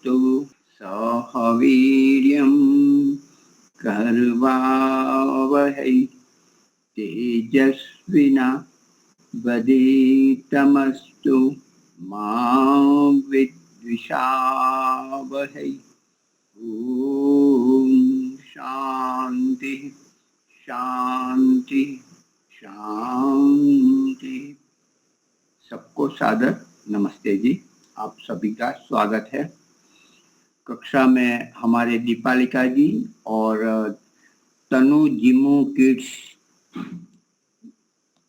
तमस्तु सह वीर्यं कर्वावहै तेजस्विना वधीतमस्तु मा विद्विषावहै। ओम शांति शांति शांति। सबको सादर नमस्ते जी। आप सभी का स्वागत है। कक्षा में हमारे दीपालिका जी और तनु जिमू किड्स,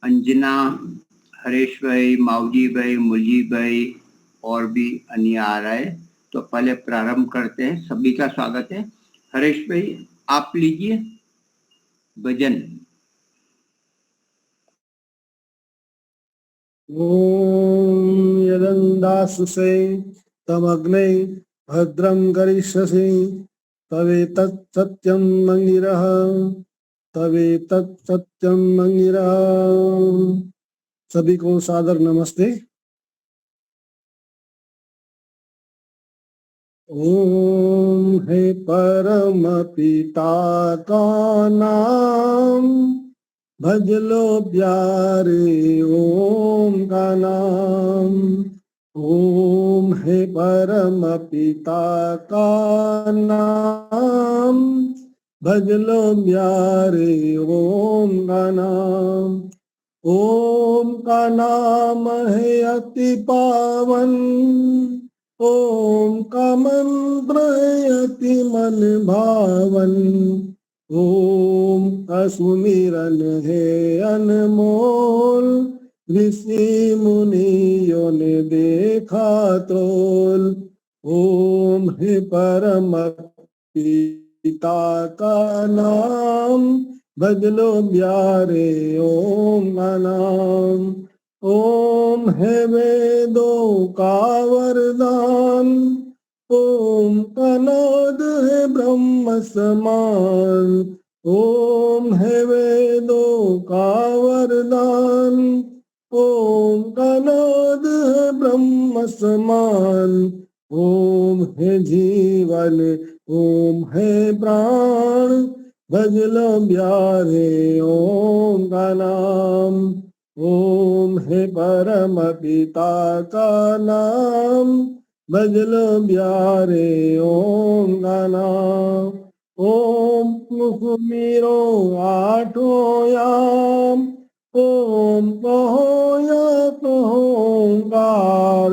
अंजना, हरेश भाई, माऊजी भाई, मुलजी भाई और भी अन्य आ रहे हैं। तो पहले प्रारंभ करते हैं। सभी का स्वागत है। हरेश भाई आप लीजिए भजन। ओम यदन्दासुषे तमग्ने भद्रं करिष्यसि तवेतत् सत्यं मंगिरः तवेतत् सत्यं मंगिरः। सभी को सादर नमस्ते। ओम हे परम पिता का नाम भज लो प्यारे ओम का नाम। ओम है परम पिता का नाम भज लो प्यारे ओम का नाम। ओम का नाम है अति पावन, ओम का मंत्र है अति मन भावन। ओम का सुमिरन है अनमोल, ऋषि मुनियों ने देखा तोल। ओम है परम पिता का नाम भज लो प्यारे ओम का नाम। ओम है वेदों का वरदान, ओम का नाद है ब्रह्म समान। ओम है वेदों का वरदान, ओम का नाद है ब्रह्म समान। ओम है जीवन, ओम है प्राण, भज लो प्यारे ओम का नाम। ओम है परम पिता का नाम भज लो प्यारे ओम का नाम। ओम सुमिरो आठों याम, ओम कहो या कहो ओंकार।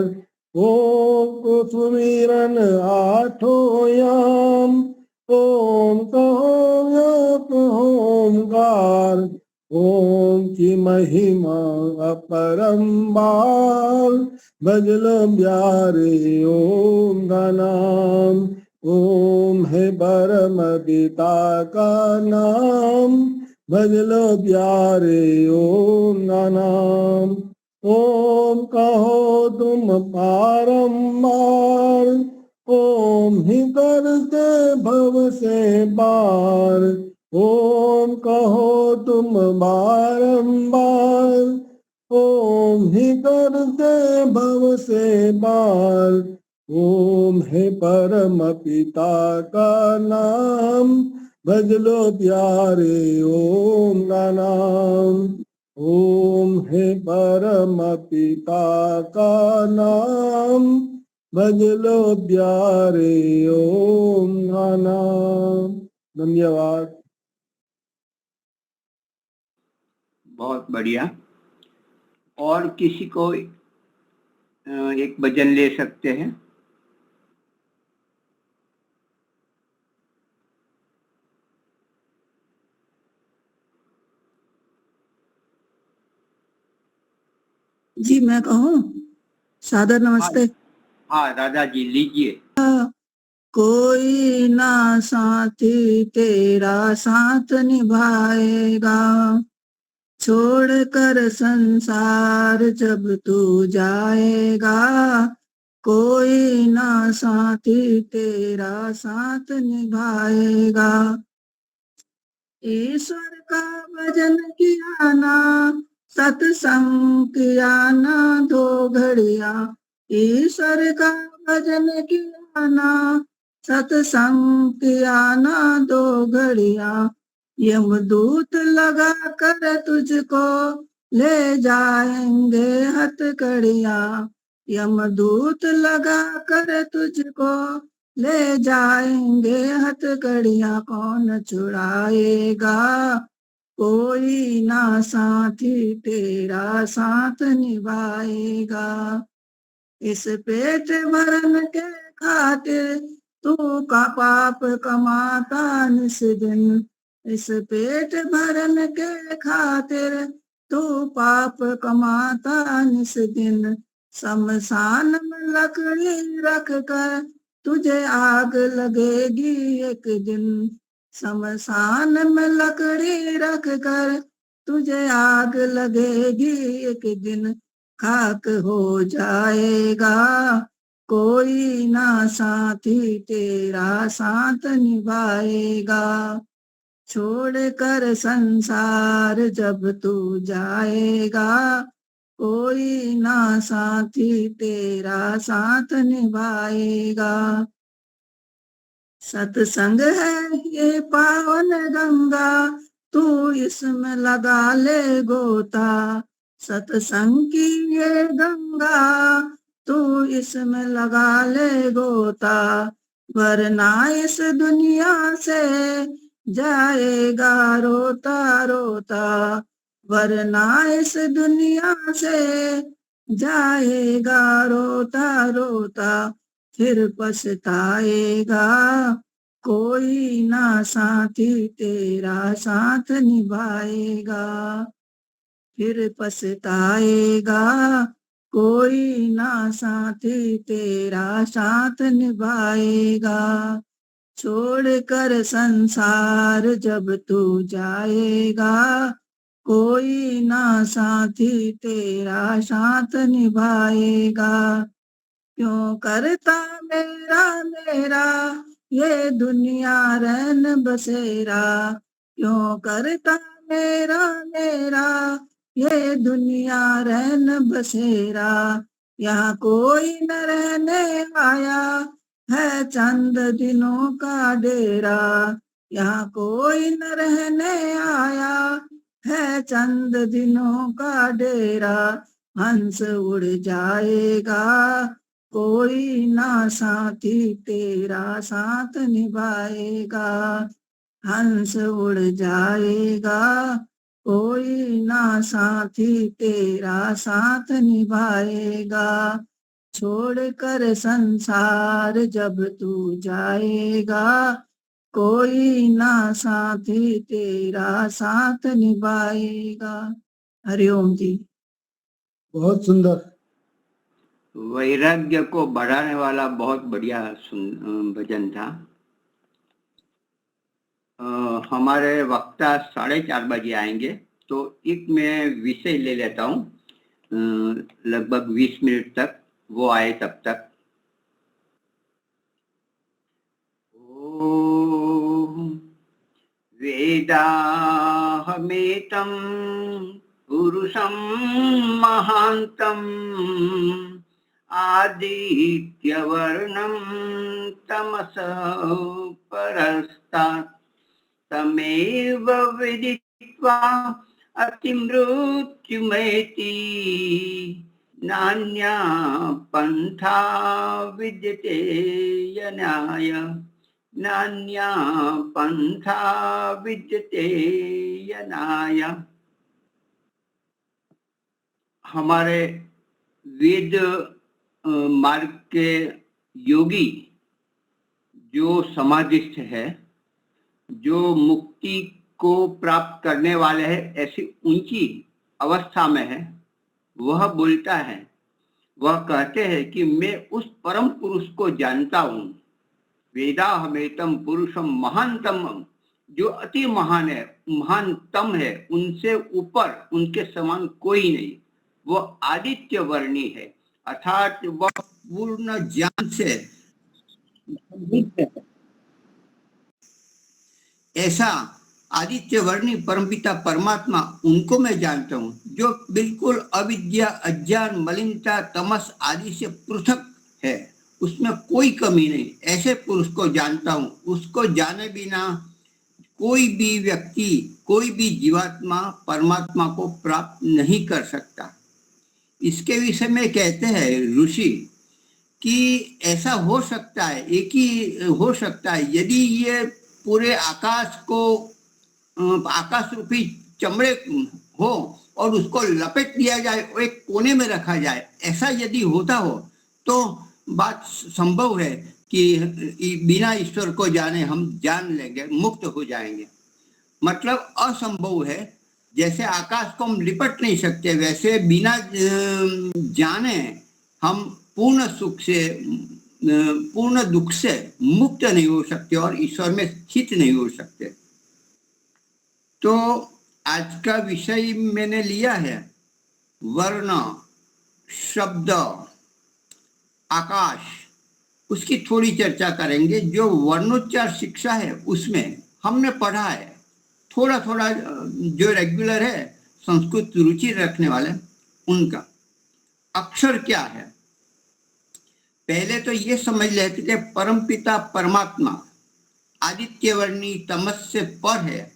ओम को सुमिरन आठों याम, ओम कहो या कहो ओंकार। ओम की महिमा अपरंपार, भज लो प्यारे ओम का नाम। ओम है परम पिता का नाम भज लो प्यारे ओम का नाम। ओम कहो तुम बारंबार, ओम ही करते भव से पार। ओम कहो तुम बारंबार, ओम ही करते भव से पार। ओम है परम पिता का नाम भज लो प्यारे ओम का नाम। ओम है परम पिता का नाम भज लो प्यारे ओम का नाम। धन्यवाद। बहुत बढ़िया। और किसी को एक भजन ले सकते हैं। जी मैं कहूँ? सादर नमस्ते। हाँ राधा जी लीजिए। कोई ना साथी तेरा साथ निभाएगा, छोड़कर संसार जब तू जाएगा। कोई ना साथी तेरा साथ निभाएगा। ईश्वर का भजन किया ना, सत्संग किया ना दो घड़िया। ईश्वर का भजन किया आना, सत्संग की आना 2 घड़िया, यमदूत लगा कर तुझको ले जाएंगे हथकड़िया, यमदूत लगा कर तुझको ले जाएंगे हथकड़िया, कौन छुड़ाएगा कोई ना साथी तेरा साथ निभाएगा। इस पेट भरन के खातिर तू का पाप कमाता निस दिन, इस पेट भरन के खातिर तू पाप कमाता निस दिन, शमशान में लकड़ी रख कर तुझे आग लगेगी एक दिन, शमशान में लकड़ी रख कर तुझे आग लगेगी एक दिन, खाक हो जाएगा कोई ना साथी तेरा साथ निभाएगा। छोड़ कर संसार जब तू जाएगा कोई ना साथी तेरा साथ निभाएगा। सत्संग है ये पावन गंगा तू इसमें लगा ले गोता, सत्संग की ये गंगा तू इसमें लगा ले गोता, वरना इस दुनिया से जाएगा रोता रोता, वरना इस दुनिया से जाएगा रोता रोता, फिर पछताएगा कोई ना साथी तेरा साथ निभाएगा, फिर पछताएगा कोई ना साथी तेरा साथ निभाएगा। छोड़ कर संसार जब तू जाएगा कोई ना साथी तेरा साथ निभाएगा। क्यों करता मेरा मेरा ये दुनिया रहन बसेरा, क्यों करता मेरा मेरा ये दुनिया रहन बसेरा, यहाँ कोई न रहने आया है चंद दिनों का डेरा, यहाँ कोई न रहने आया है चंद दिनों का डेरा, हंस उड़ जाएगा कोई ना साथी तेरा साथ निभाएगा, हंस उड़ जाएगा कोई ना साथी तेरा साथ निभाएगा। छोड़ कर संसार जब तू जाएगा कोई ना साथी तेरा साथ निभाएगा। हरिओम जी। बहुत सुंदर। वैराग्य को बढ़ाने वाला बहुत बढ़िया भजन था। हमारे वक्ता 4:30 बजे आएंगे, तो एक मैं विषय ले लेता हूँ लगभग 20 मिनट तक, वो आए तब तक। ओम वेदाहमेतं पुरुषं महान्तम् आदित्यवर्णं तमसः परस्तात् तमेव विदित्वा अतिमृत्युमेति नान्या पन्था विद्यते यनाय, नान्या पन्था विद्यते यनाय। हमारे वेद मार्ग के योगी जो समाधिस्थ है, जो मुक्ति को प्राप्त करने वाले हैं, ऐसी ऊंची अवस्था में है, वह बोलता है, वह कहते हैं कि मैं उस परम पुरुष को जानता हूं। वेदाहमेतं पुरुषम महानतम, जो अति महान है, महानतम है, उनसे ऊपर उनके समान कोई नहीं। वो आदित्य वर्णी है, अर्थात वह पूर्ण ज्ञान से ऐसा आदित्य वर्णी परमपिता परमात्मा, उनको मैं जानता हूँ, जो बिल्कुल अविद्या, अज्ञान, मलिनता, तमस आदि से पृथक है। उसमें कोई कमी नहीं, ऐसे पुरुष को जानता हूं, उसको जाने बिना कोई भी व्यक्ति, कोई भी जीवात्मा परमात्मा को प्राप्त नहीं कर सकता। इसके विषय में कहते हैं ऋषि कि ऐसा हो सकता है, एक ही हो सकता है, यदि ये पूरे आकाश को आकाश रूपी चमड़े हो और उसको लपेट दिया जाए और एक कोने में रखा जाए, ऐसा यदि होता हो तो बात संभव है कि बिना ईश्वर को जाने हम जान लेंगे, मुक्त हो जाएंगे। मतलब असंभव है, जैसे आकाश को हम लिपट नहीं सकते, वैसे बिना जाने हम पूर्ण सुख से, पूर्ण दुख से मुक्त नहीं हो सकते और ईश्वर में स्थित नहीं हो सकते। तो आज का विषय मैंने लिया है वर्ण, शब्द, आकाश, उसकी थोड़ी चर्चा करेंगे। जो वर्णोच्चार शिक्षा है उसमें हमने पढ़ा है थोड़ा थोड़ा, जो रेगुलर है संस्कृत रुचि रखने वाले उनका। अक्षर क्या है, पहले तो ये समझ लेते कि परमपिता परमात्मा आदित्यवर्णी तमस से पर है।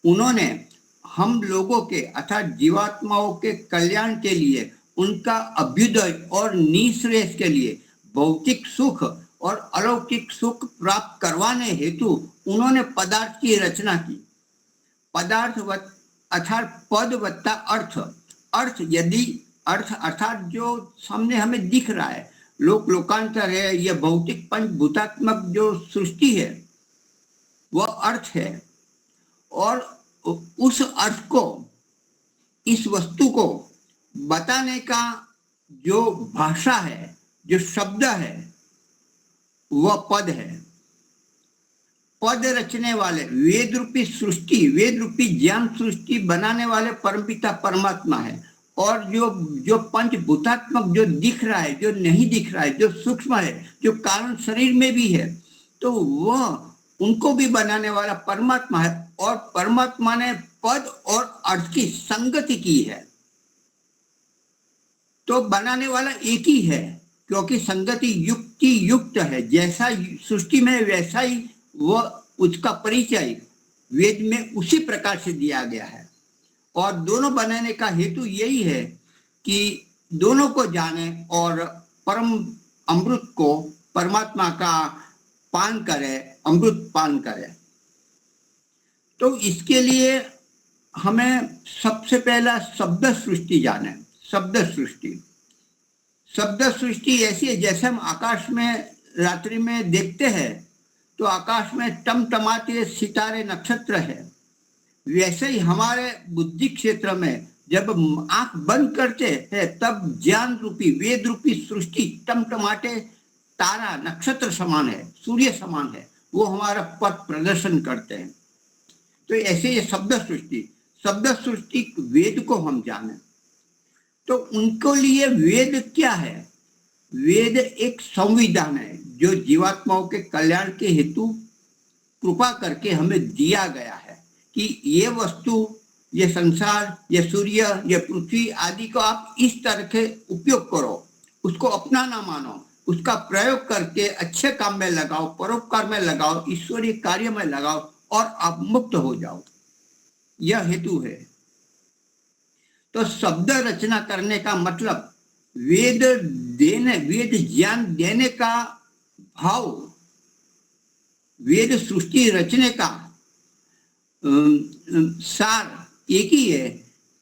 उन्होंने हम लोगों के अर्थात जीवात्माओं के कल्याण के लिए, उनका अभ्युदय और निःश्रेयस के लिए भौतिक सुख और अलौकिक सुख प्राप्त करवाने हेतु उन्होंने पदार्थ की रचना की। पदार्थ अर्थात पद वत्ता अर्थ, अर्थ यदि अर्थ अर्थात जो सामने हमें दिख रहा है, लोक लोकांतर है, यह भौतिक पंचभूतात्मक जो सृष्टि है वह अर्थ है। और उस अर्थ को, इस वस्तु को बताने का जो भाषा है, जो शब्द है, वह पद है। पद रचने वाले, वेद रूपी सृष्टि, वेद रूपी ज्ञान सृष्टि बनाने वाले परमपिता परमात्मा है। और जो पंचभूतात्मक जो दिख रहा है, जो नहीं दिख रहा है, जो सूक्ष्म है, जो कारण शरीर में भी है, तो वह उनको भी बनाने वाला परमात्मा है। और परमात्मा ने पद और अर्थ की संगति की है, तो बनाने वाला एक ही है, क्योंकि संगति युक्ति युक्त है। जैसा सृष्टि में वैसा ही वह, उसका परिचय वेद में उसी प्रकार से दिया गया है। और दोनों बनाने का हेतु यही है कि दोनों को जाने और परम अमृत को, परमात्मा का पान करे, अमृत पान करे। तो इसके लिए हमें सबसे पहला शब्द सृष्टि जाने। शब्द सृष्टि, शब्द सृष्टि ऐसी है, जैसे हम आकाश में रात्रि में देखते हैं तो आकाश में टमटमाते सितारे नक्षत्र है, वैसे ही हमारे बुद्धि क्षेत्र में जब आंख बंद करते हैं तब ज्ञान रूपी, वेद रूपी सृष्टि टमटमाटे तारा नक्षत्र समान है, सूर्य समान है, वो हमारा पथ प्रदर्शन करते हैं। तो ऐसे ये शब्द सृष्टि, शब्द सृष्टि वेद को हम जाने। तो उनको लिए वेद क्या है? वेद एक संविधान है जो जीवात्माओं के कल्याण के हेतु कृपा करके हमें दिया गया है कि ये वस्तु, ये संसार, ये सूर्य, ये पृथ्वी आदि को आप इस तरह के उपयोग करो, उसको अपना ना मानो, उसका प्रयोग करके अच्छे काम में लगाओ, परोपकार में लगाओ, ईश्वरीय कार्य में लगाओ और आप मुक्त हो जाओ। यह हेतु है। तो शब्द रचना करने का मतलब वेद देने, वेद ज्ञान देने का भाव, वेद सृष्टि रचने का सार एक ही है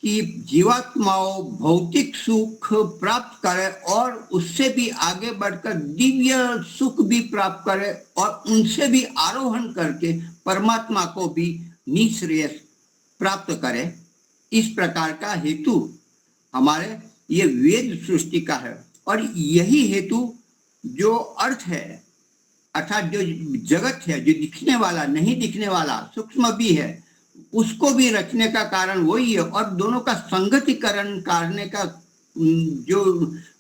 कि जीवात्माओं भौतिक सुख प्राप्त करे और उससे भी आगे बढ़कर दिव्य सुख भी प्राप्त करे और उनसे भी आरोहण करके परमात्मा को भी निःश्रेयस प्राप्त करे। इस प्रकार का हेतु हमारे ये वेद सृष्टि का है। और यही हेतु जो अर्थ है, अर्थात जो जगत है, जो दिखने वाला, नहीं दिखने वाला, सूक्ष्म भी है, उसको भी रचने का कारण वही है। और दोनों का संगतिकरण करने का जो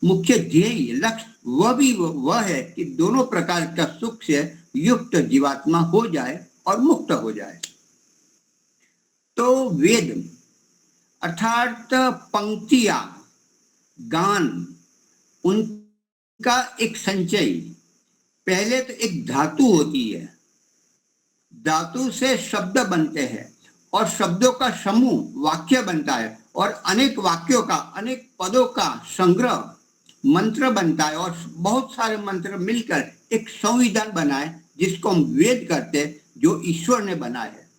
मुख्य ध्येय, लक्ष्य, वह भी वह है कि दोनों प्रकार का सुख से युक्त जीवात्मा हो जाए और मुक्त हो जाए। तो वेद अर्थात पंक्तियां, गान, उनका एक संचय, पहले तो एक धातु होती है, धातु से शब्द बनते हैं और शब्दों का समूह वाक्य बनता है और अनेक वाक्यों का, अनेक पदों का संग्रह मंत्र बनता है और बहुत सारे मंत्र मिलकर एक संविधान बनाए जिसको हम वेद कहते हैं, जो ईश्वर ने बनाया है।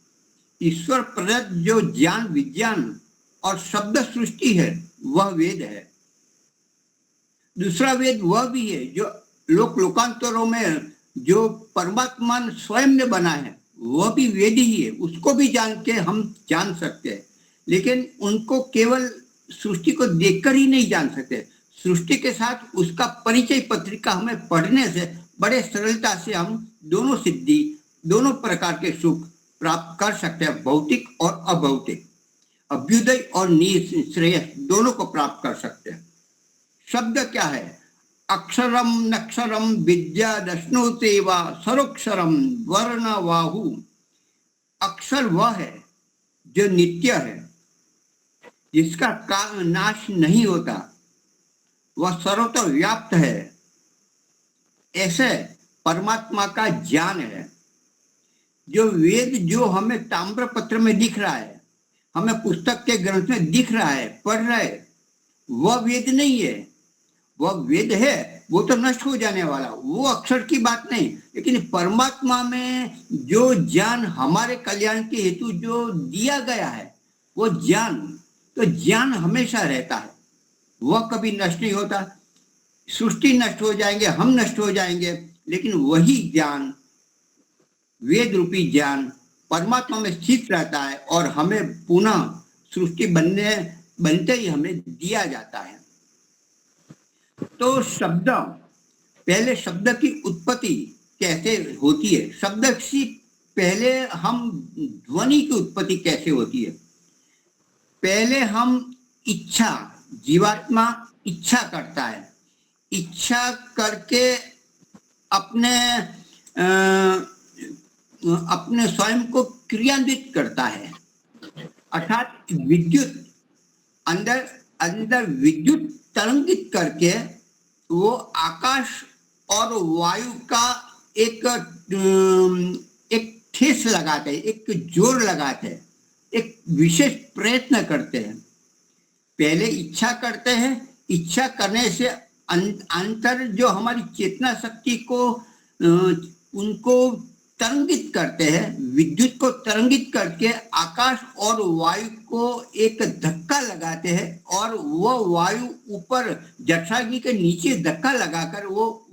ईश्वर प्रदत्त जो ज्ञान, विज्ञान और शब्द सृष्टि है वह वेद है। दूसरा वेद वह भी है जो लोकांतरों में जो परमात्मा स्वयं ने बना है वह भी वेद ही है, उसको भी जान के हम जान सकते हैं। लेकिन उनको केवल सृष्टि को देखकर ही नहीं जान सकते, सृष्टि के साथ उसका परिचय पत्रिका हमें पढ़ने से बड़े सरलता से हम दोनों सिद्धि, दोनों प्रकार के सुख प्राप्त कर सकते हैं, भौतिक और अभौतिक, अभ्युदय और निःश्रेयस दोनों को प्राप्त कर सकते हैं। शब्द क्या है? अक्षरम नक्षरम विद्या दशनोते वा सरोक्षरम वर्ण वाहु। अक्षर वह है जो नित्य है, जिसका नाश नहीं होता, वह सर्वत्र व्याप्त है। ऐसे परमात्मा का ज्ञान है। जो वेद जो हमें ताम्र पत्र में दिख रहा है, हमें पुस्तक के ग्रंथ में दिख रहा है, पढ़ रहे, वह वेद नहीं है। वह वेद है, वो तो नष्ट हो जाने वाला, वो अक्षर की बात नहीं। लेकिन परमात्मा में जो ज्ञान हमारे कल्याण के हेतु जो दिया गया है, वो ज्ञान, तो ज्ञान हमेशा रहता है, वह कभी नष्ट नहीं होता। सृष्टि नष्ट हो जाएंगे, हम नष्ट हो जाएंगे, लेकिन वही ज्ञान, वेद रूपी ज्ञान परमात्मा में स्थित रहता है और हमें पुनः सृष्टि बनते ही हमें दिया जाता है। तो शब्द, पहले शब्द की उत्पत्ति कैसे होती है? शब्द से पहले हम ध्वनि की उत्पत्ति कैसे होती है? पहले हम इच्छा, जीवात्मा इच्छा करता है, इच्छा करके अपने स्वयं को क्रियान्वित करता है, अर्थात विद्युत अंदर विद्युत तरंगित करके वो आकाश और वायु का एक ठेस लगाते हैं, एक जोर लगाते हैं, एक विशेष प्रयत्न करते हैं। पहले इच्छा करते हैं, इच्छा करने से अंतर जो हमारी चेतना शक्ति को उनको तरंगित करते हैं, विद्युत को तरंगित करके आकाश और वायु को एक धक्का लगाते हैं और वो वायु ऊपर जठराग्नि के नीचे धक्का लगाकर वो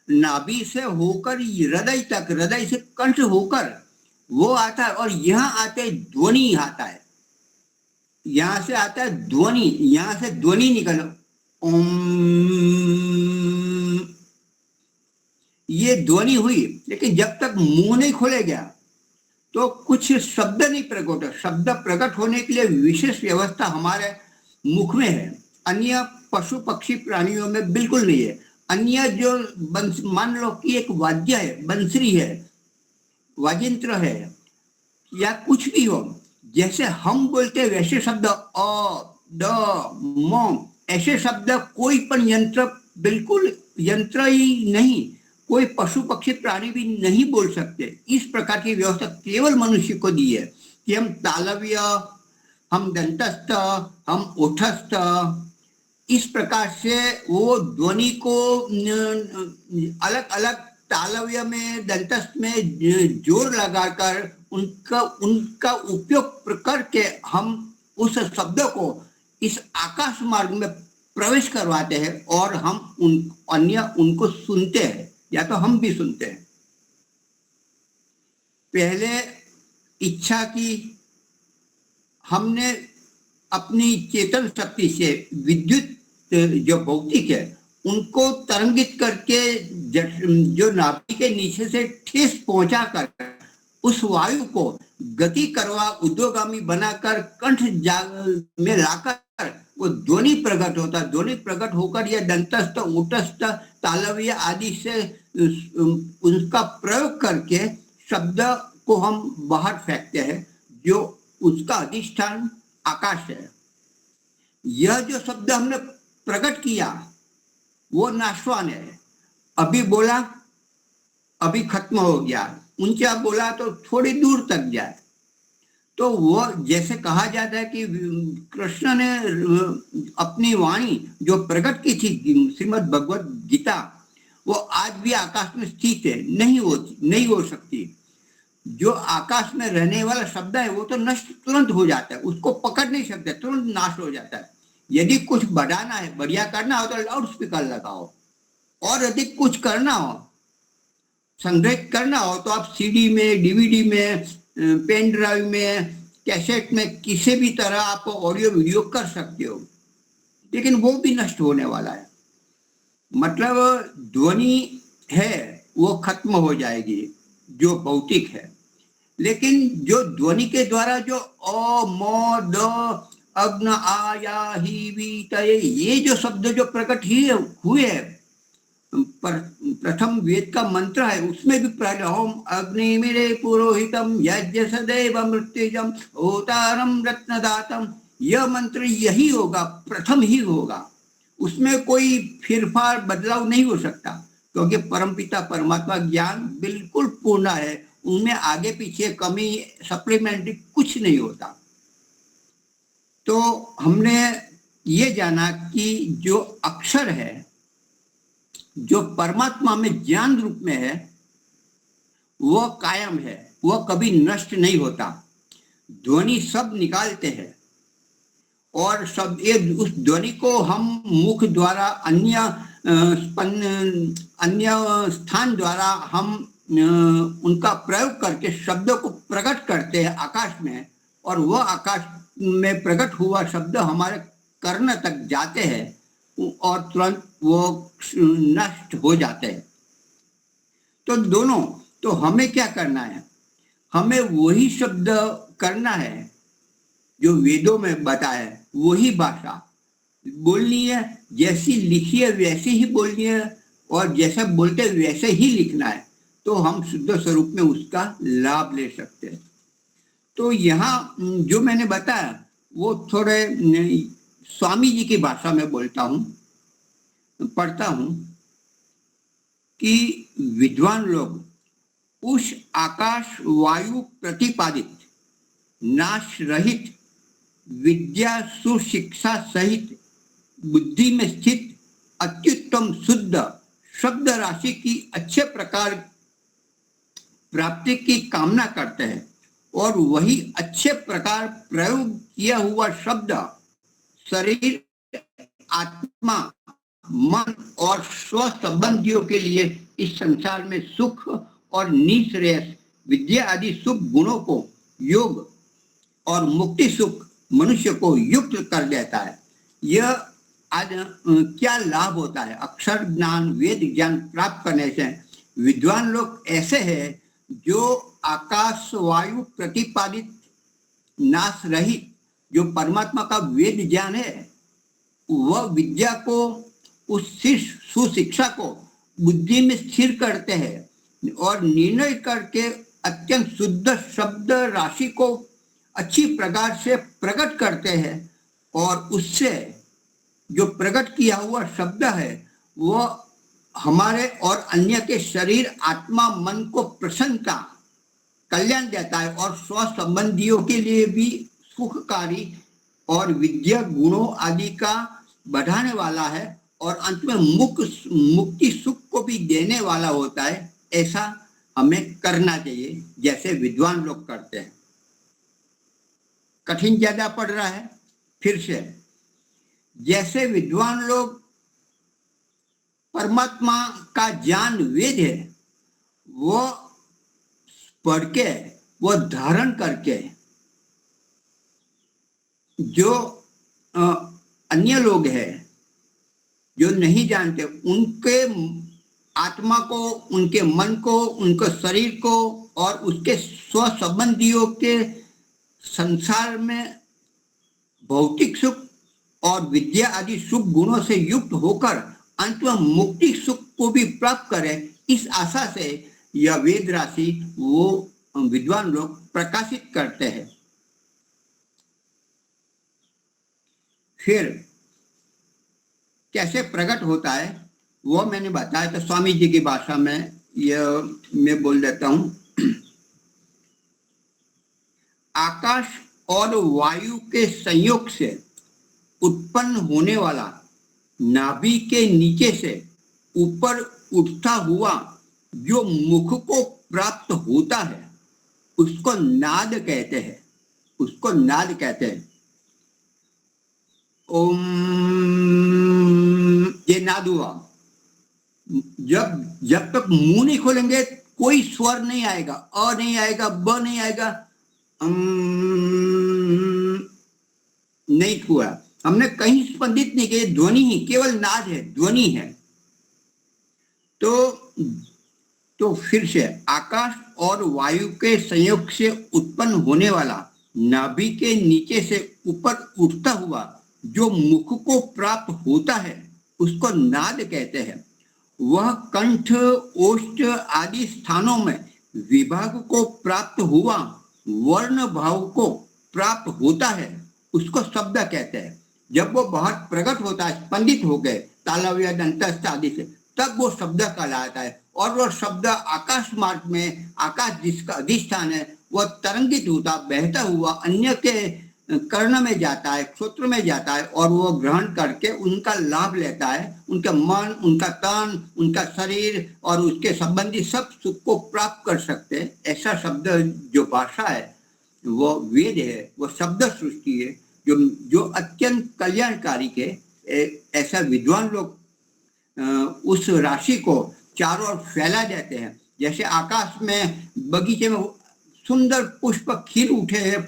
नाभि से होकर हृदय तक, हृदय से कंठ होकर वो आता है और यहाँ आते ध्वनि आता है, यहाँ से आता है ध्वनि, यहाँ से ध्वनि निकल ओम, ये ध्वनि हुई। लेकिन जब तक मुंह नहीं खोले गया तो कुछ शब्द नहीं प्रकट। शब्द प्रकट होने के लिए विशेष व्यवस्था हमारे मुख में है, अन्य पशु पक्षी प्राणियों में बिल्कुल नहीं है। अन्य जो मान लो कि एक वाद्य है, बंसरी है, वाजिंत्र है या कुछ भी हो, जैसे हम बोलते हैं वैसे शब्द अ, ड, म, ऐसे शब्द कोई पण यंत्र, बिल्कुल यंत्र ही नहीं, कोई पशु पक्षी प्राणी भी नहीं बोल सकते। इस प्रकार की व्यवस्था केवल मनुष्य को दी है कि हम तालव्य, हम दंतस्थ, हम ओठस्थ, इस प्रकार से वो ध्वनि को अलग अलग तालव्य में, दंतस्थ में जोर लगाकर उनका उपयोग करके हम उस शब्द को इस आकाश मार्ग में प्रवेश करवाते हैं और हम अन्य उनको सुनते हैं या तो हम भी सुनते हैं। पहले इच्छा की, हमने अपनी चेतन शक्ति से विद्युत जो भौतिक है उनको तरंगित करके जो नाभि के नीचे से ठेस पहुंचाकर उस वायु को गति करवा, उद्योगामी बनाकर कंठ में लाकर वो ध्वनि प्रकट होता। ध्वनि प्रकट होकर यह दंतस्थ, ओटस्थ, तालव्य आदि से उनका प्रयोग करके शब्द को हम बाहर फेंकते हैं, जो उसका अधिष्ठान आकाश है। यह जो शब्द हमने प्रकट किया वो नाशवान है। अभी बोला अभी खत्म हो गया, ऊंचा बोला तो थोड़ी दूर तक जाए। तो वो जैसे कहा जाता है कि कृष्ण ने अपनी वाणी जो प्रकट की थी श्रीमद् भगवत गीता, वो आज भी आकाश में स्थित है, नहीं हो सकती। जो आकाश में रहने वाला शब्द है वो तो नष्ट तुरंत हो जाता है, उसको पकड़ नहीं सकते, तुरंत नाश हो जाता है। यदि कुछ बढ़ाना है, बढ़िया करना हो तो लाउड स्पीकर लगाओ, और यदि कुछ करना हो, संग्रहित करना हो, तो आप सीडी में, डीवीडी में, पेन ड्राइव में, कैसेट में, किसी भी तरह आप ऑडियो वीडियो कर सकते हो, लेकिन वो भी नष्ट होने वाला है। मतलब ध्वनि है वो खत्म हो जाएगी जो भौतिक है, लेकिन जो ध्वनि के द्वारा जो अ म द अग्न आया ही वी तय, ये जो शब्द जो प्रकट ही हुए हैं, प्रथम वेद का मंत्र है, उसमें भी पहले ओम अग्नि मेरे पुरोहितम यज्ञ सदैव मृत्युजम होतारम रत्नदातम, यह मंत्र यही होगा, प्रथम ही होगा, उसमें कोई फिरफार बदलाव नहीं हो सकता, क्योंकि परमपिता परमात्मा ज्ञान बिल्कुल पूर्ण है, उनमें आगे पीछे कमी सप्लीमेंट्री कुछ नहीं होता। तो हमने ये जाना कि जो अक्षर है, जो परमात्मा में ज्ञान रूप में है, वह कायम है, वह कभी नष्ट नहीं होता। ध्वनि सब निकालते हैं, और सब ये उस ध्वनि को हम मुख द्वारा अन्य स्थान द्वारा हम उनका प्रयोग करके शब्दों को प्रकट करते हैं आकाश में, और वह आकाश में प्रकट हुआ शब्द हमारे कर्ण तक जाते हैं और तुरंत वो नष्ट हो जाते हैं। तो दोनों, तो हमें क्या करना है, हमें वही शब्द करना है जो वेदों में बताया है, वही भाषा बोलनी है, जैसी लिखी है वैसी ही बोलनी है, और जैसा बोलते वैसे ही लिखना है, तो हम शुद्ध स्वरूप में उसका लाभ ले सकते हैं। तो यहाँ जो मैंने बताया वो थोड़े स्वामी जी की भाषा में बोलता हूँ, पढ़ता हूँ कि विद्वान लोग उस आकाश वायु प्रतिपादित नाश रहित विद्या सुशिक्षा सहित बुद्धि में स्थित अत्युत्तम शुद्ध शब्द राशि की अच्छे प्रकार प्राप्ति की कामना करते हैं, और वही अच्छे प्रकार प्रयोग किया हुआ शब्द शरीर, आत्मा, मन और स्व संबंधियों के लिए इस संसार में सुख और निश्रेयस विद्या आदि शुभ गुणों को योग और मुक्ति सुख मनुष्य को युक्त कर देता है। यह आज क्या लाभ होता है अक्षर ज्ञान वेद ज्ञान प्राप्त करने से? विद्वान लोग ऐसे हैं जो आकाश वायु प्रतिपादित नाश रहित जो परमात्मा का वेद ज्ञान है, वह विद्या को, उस सुशिक्षा को बुद्धि में स्थिर करते हैं और निर्णय करके अत्यंत शुद्ध शब्द राशि को अच्छी प्रकार से प्रकट करते हैं, और उससे जो प्रकट किया हुआ शब्द है वह हमारे और अन्य के शरीर आत्मा मन को प्रसन्नता कल्याण देता है, और स्व संबंधियों के लिए भी सुखकारी और विद्या गुणों आदि का बढ़ाने वाला है, और अंत में मुक्ति सुख को भी देने वाला होता है। ऐसा हमें करना चाहिए जैसे विद्वान लोग करते हैं। कठिन ज्यादा पड़ रहा है, फिर से जैसे विद्वान लोग परमात्मा का ज्ञान वेद है वो पढ़ के वो धारण करके, जो अन्य लोग हैं जो नहीं जानते उनके आत्मा को, उनके मन को, उनके शरीर को और उसके स्व संबंधियों के संसार में भौतिक सुख और विद्या आदि शुभ गुणों से युक्त होकर अंत में मुक्ति सुख को भी प्राप्त करे, इस आशा से यह वेद राशि वो विद्वान लोग प्रकाशित करते हैं। फिर कैसे प्रकट होता है वो मैंने बताया, तो स्वामी जी की भाषा में यह मैं बोल देता हूं। आकाश और वायु के संयोग से उत्पन्न होने वाला नाभि के नीचे से ऊपर उठता हुआ जो मुख को प्राप्त होता है उसको नाद कहते हैं, उसको नाद कहते हैं। ओम, ये नाद हुआ। जब तक मुंह नहीं खोलेंगे कोई स्वर नहीं आएगा, अ नहीं आएगा, ब नहीं आएगा, नहीं हुआ। हमने कहीं स्पंदित नहीं किया, ध्वनि ही, केवल नाद है, ध्वनि है। तो फिर से आकाश और वायु के संयोग से उत्पन्न होने वाला नाभि के नीचे से ऊपर उठता हुआ जो मुख को प्राप्त होता है उसको नाद कहते हैं। वह कंठ, ओष्ठ आदि स्थानों में विभाग को प्राप्त हुआ वर्ण भाव को प्राप्त होता है उसको शब्द कहते हैं। जब वो बहुत प्रकट होता है, स्पंदित हो गए तालव्य दंतस्थ आदि से, तब वो शब्द कहलाता है। और वो शब्द आकाश मार्ग में, आकाश जिसका अधिष्ठान है, वह तरंगित होता, बहता हुआ अन्य के कर्ण में जाता है, श्रोत्र में जाता है और वो ग्रहण करके उनका लाभ लेता है। उनका मन, उनका तन, उनका शरीर और उसके संबंधी सब सुख को प्राप्त कर सकते हैं। ऐसा शब्द जो भाषा है वो वेद है, वो शब्द सृष्टि है जो अत्यंत कल्याणकारी के। ऐसा विद्वान लोग उस राशि को चारों ओर फैला देते हैं। जैसे आकाश में बगीचे में सुंदर पुष्प खिल उठे हैं,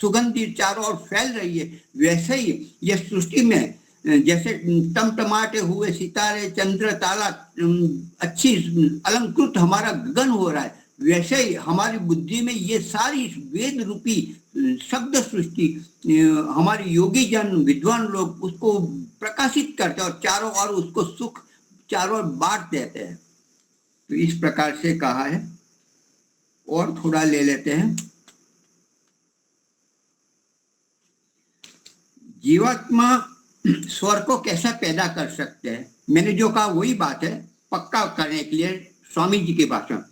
सुगंधी चारों ओर फैल रही है, वैसे ही यह सृष्टि में जैसे टमटमाटे हुए सितारे, चंद्र, तारा, अच्छी अलंकृत हमारा गगन हो रहा है, वैसे ही हमारी बुद्धि में ये सारी वेद रूपी शब्द सृष्टि हमारे योगी जन, विद्वान लोग उसको प्रकाशित करते हैं और चारों ओर उसको सुख चारों ओर बांट देते हैं। तो इस प्रकार से कहा है। और थोड़ा ले लेते हैं। जीवात्मा स्वर को कैसा पैदा कर सकते हैं? मैंने जो कहा वही बात है, पक्का करने के लिए स्वामी जी की भाषण।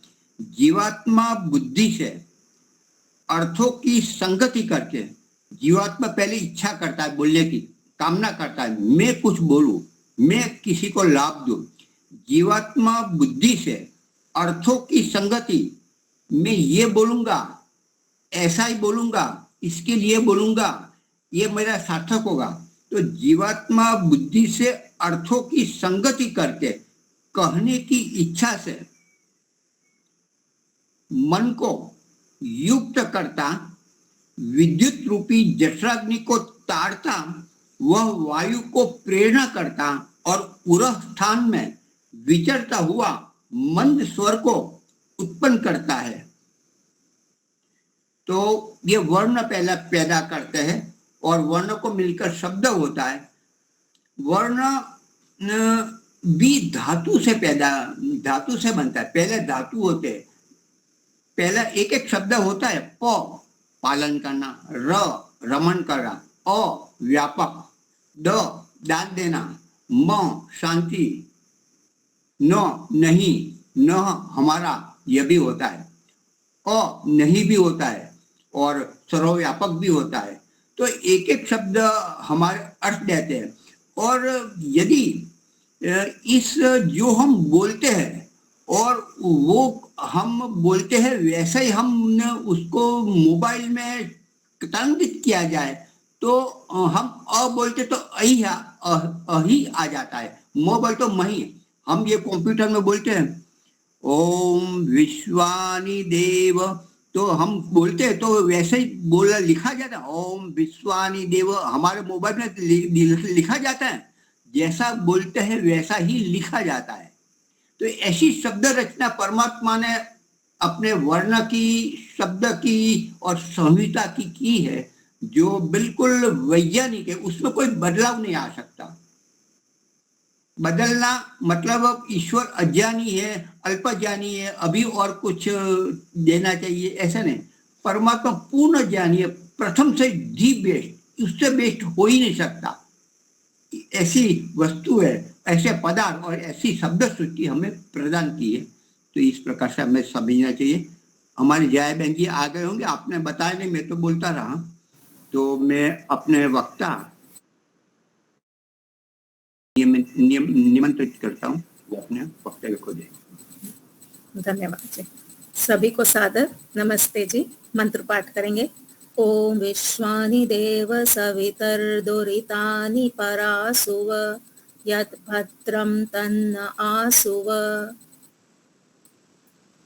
जीवात्मा बुद्धि से अर्थों की संगति करके, जीवात्मा पहले इच्छा करता है, बोलने की कामना करता है, मैं कुछ बोलूं, मैं किसी को लाभ दूं। जीवात्मा बुद्धि से अर्थों की संगति, मैं ये बोलूंगा, ऐसा ही बोलूंगा, इसके लिए बोलूंगा, ये मेरा सार्थक होगा। तो जीवात्मा बुद्धि से अर्थों की संगति करके कहने की इच्छा से मन को युक्त करता, विद्युत रूपी जठराग्नि को ताड़ता, वह वायु को प्रेरणा करता और उरह स्थान में विचरता हुआ मंद स्वर को उत्पन्न करता है। तो ये वर्ण पहला पैदा करते हैं और वर्ण को मिलकर शब्द होता है। वर्ण भी धातु से बनता है। पहले धातु होते हैं, पहला एक एक शब्द होता है। प पालन करना, र रमण करना, अ व्यापक, द दान देना, म शांति, न नहीं, न हमारा, यह भी होता है, अ नहीं भी होता है और सर्वव्यापक भी होता है। तो एक एक शब्द हमारे अर्थ देते हैं। और यदि इस जो हम बोलते हैं और वो हम बोलते हैं वैसे ही हमने उसको मोबाइल में तरंगित किया जाए तो हम अ बोलते तो अही आ जाता है, म बोलते तो मही। हम ये कंप्यूटर में बोलते हैं ओम विश्वानि देव, तो हम बोलते हैं तो वैसे ही बोला लिखा जाता है ओम विश्वानि देव, हमारे मोबाइल में लिखा जाता है, जैसा बोलते हैं वैसा ही लिखा जाता है। तो ऐसी शब्द रचना परमात्मा ने अपने वर्ण की, शब्द की और संहिता की है जो बिल्कुल वैज्ञानिक है, उसमें कोई बदलाव नहीं आ सकता। बदलना मतलब अब ईश्वर अज्ञानी है, अल्पज्ञानी है, अभी और कुछ देना चाहिए, ऐसा नहीं। परमात्मा पूर्ण ज्ञानी है, प्रथम से दी बेस्ट, उससे बेस्ट हो ही नहीं सकता। ऐसी वस्तु है, ऐसे पदार्थ और ऐसी शब्द सृष्टि हमें प्रदान की है। तो इस प्रकार से हमें समझना चाहिए। हमारी जया बहन जी आ गए होंगे, आपने बताया नहीं, मैं तो बोलता रहा। तो मैं अपने वक्ता निमंत्रित करता हूँ, वो अपने वक्तव्य को दें। धन्यवाद जी। सभी को सादर नमस्ते जी। मंत्र पाठ करेंगे। ओम विश्वानि देव सवितर्दुरितानि परासुव यत् भद्रं तन्न आसुव।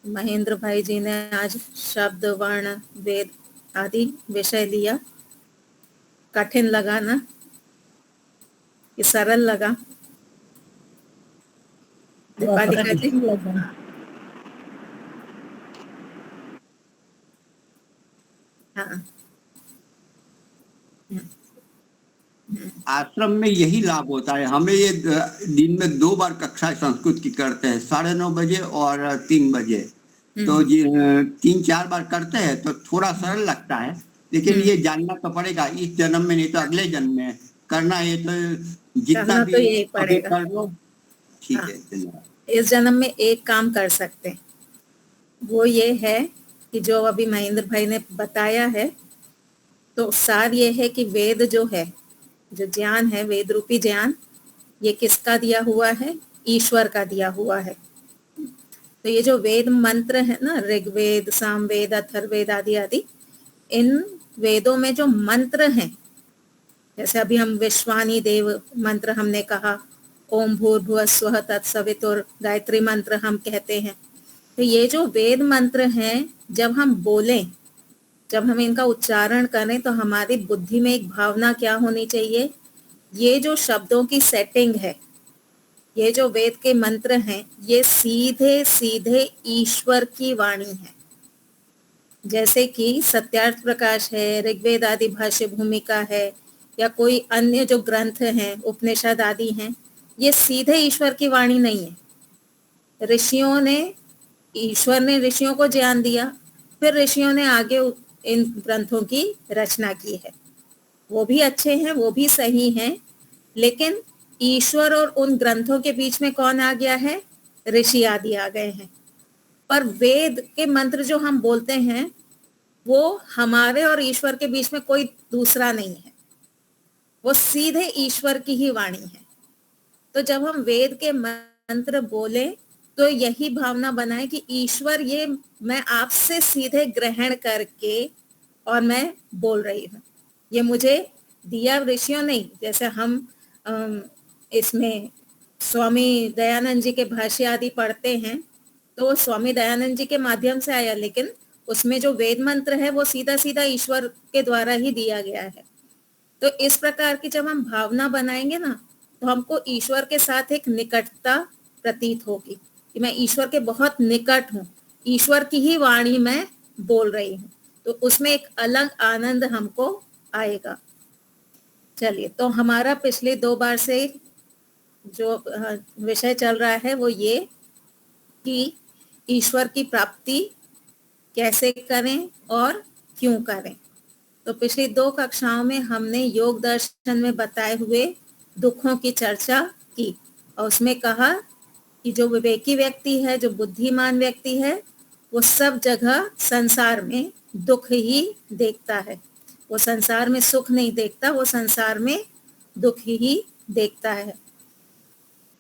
महेंद्र भाई जी ने आज शब्द वर्ण वेद आदि विषय लिया। कठिन लगा ना कि सरल लगा? दीपालिका जी, हाँ, आश्रम में यही लाभ होता है हमें। ये दिन में 2 बार कक्षा संस्कृत की करते हैं, 9:30 बजे और 3 बजे। तो 3-4 बार करते हैं तो थोड़ा सरल लगता है, लेकिन ये जानना तो पड़ेगा इस जन्म में, नहीं तो अगले जन्म में करना है। तो जितना करना भी तो यही अभी पड़ेगा। कर लो, ठीक हाँ। है, धन्यवाद। इस जन्म में एक काम कर सकते हैं, वो ये है कि जो अभी महेंद्र भाई ने बताया है, तो सार ये है कि वेद जो है, जो ज्ञान है, वेद रूपी ज्ञान, ये किसका दिया हुआ है? ईश्वर का दिया हुआ है। तो ये जो वेद मंत्र है ना, ऋग्वेद, सामवेद, अथर्ववेद आदि आदि, इन वेदों में जो मंत्र हैं, जैसे अभी हम विश्वानी देव मंत्र हमने कहा, ओम भूर्भुवः स्वः तत्सवितुर, गायत्री मंत्र हम कहते हैं। तो ये जो वेद मंत्र हैं, जब हम बोलें, जब हम इनका उच्चारण करें, तो हमारी बुद्धि में एक भावना क्या होनी चाहिए? ये जो शब्दों की सेटिंग है, ये जो वेद के मंत्र हैं, ये सीधे सीधे ईश्वर की वाणी है। जैसे कि सत्यार्थ प्रकाश है, ऋग्वेद आदि भाष्य भूमिका है, या कोई अन्य जो ग्रंथ हैं, उपनिषद आदि हैं, ये सीधे ईश्वर की वाणी नहीं है। ऋषियों ने, ईश्वर ने ऋषियों को ज्ञान दिया, फिर ऋषियों ने आगे इन ग्रंथों की रचना की है। वो भी अच्छे हैं, वो भी सही हैं, लेकिन ईश्वर और उन ग्रंथों के बीच में कौन आ गया है? ऋषि आदि आ गए हैं। पर वेद के मंत्र जो हम बोलते हैं, वो हमारे और ईश्वर के बीच में कोई दूसरा नहीं है, वो सीधे ईश्वर की ही वाणी है। तो जब हम वेद के मंत्र बोले, तो यही भावना बनाए कि ईश्वर, ये मैं आपसे सीधे ग्रहण करके और मैं बोल रही हूँ, ये मुझे दिया ऋषियों नहीं। जैसे हम इसमें स्वामी दयानंद जी के भाष्य आदि पढ़ते हैं, तो वो स्वामी दयानंद जी के माध्यम से आया, लेकिन उसमें जो वेद मंत्र है वो सीधा सीधा ईश्वर के द्वारा ही दिया गया है। तो इस प्रकार की जब हम भावना बनाएंगे ना, तो हमको ईश्वर के साथ एक निकटता प्रतीत होगी कि मैं ईश्वर के बहुत निकट हूँ, ईश्वर की ही वाणी मैं बोल रही हूँ। तो उसमें एक अलग आनंद हमको आएगा। चलिए, तो हमारा पिछले 2 बार से जो विषय चल रहा है वो ये कि ईश्वर की प्राप्ति कैसे करें और क्यों करें। तो पिछली 2 कक्षाओं में हमने योग दर्शन में बताए हुए दुखों की चर्चा की, और उसमें कहा कि जो विवेकी व्यक्ति है, जो बुद्धिमान व्यक्ति है, वो सब जगह संसार में दुख ही देखता है। वो संसार में सुख नहीं देखता, वो संसार में दुख ही देखता है।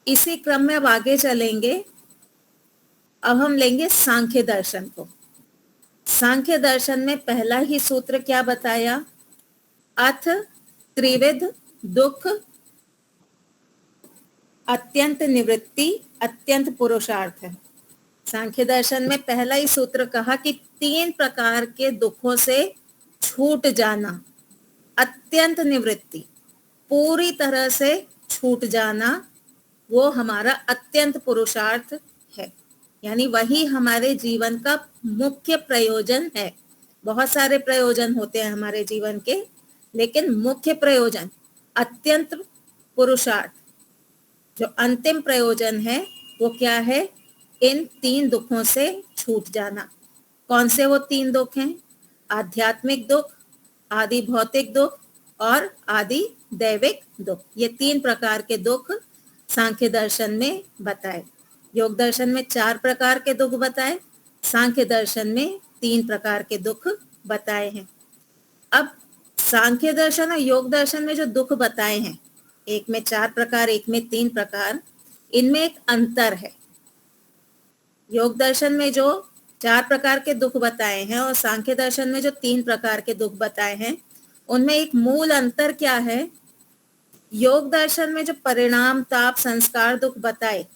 इसी क्रम में अब आगे चलेंगे। अब हम लेंगे सांख्य दर्शन को। सांख्य दर्शन में पहला ही सूत्र क्या बताया? अथ त्रिविध दुख अत्यंत निवृत्ति अत्यंत पुरुषार्थ है। सांख्य दर्शन में पहला ही सूत्र कहा कि 3 प्रकार के दुखों से छूट जाना, अत्यंत निवृत्ति, पूरी तरह से छूट जाना, वो हमारा अत्यंत पुरुषार्थ है। यानी वही हमारे जीवन का मुख्य प्रयोजन है। बहुत सारे प्रयोजन होते हैं हमारे जीवन के, लेकिन मुख्य प्रयोजन अत्यंत पुरुषार्थ, जो अंतिम प्रयोजन है, वो क्या है? इन 3 दुखों से छूट जाना। कौन से वो 3 दुख हैं? आध्यात्मिक दुख, आदि भौतिक दुख और आदि दैविक दुख। ये 3 प्रकार के दुख सांख्य दर्शन में बताए। योग दर्शन में 4 प्रकार के दुख बताए, सांख्य दर्शन में 3 प्रकार के दुख बताए हैं। अब सांख्य दर्शन और योग दर्शन में जो दुख बताए हैं, एक में 4 प्रकार, एक में 3 प्रकार, इनमें एक अंतर है। योग दर्शन में जो 4 प्रकार के दुख बताए हैं और सांख्य दर्शन में जो 3 प्रकार के दुख बताए हैं, उनमें एक मूल अंतर क्या है? योग दर्शन में जो परिणाम, ताप, संस्कार दुख बताए,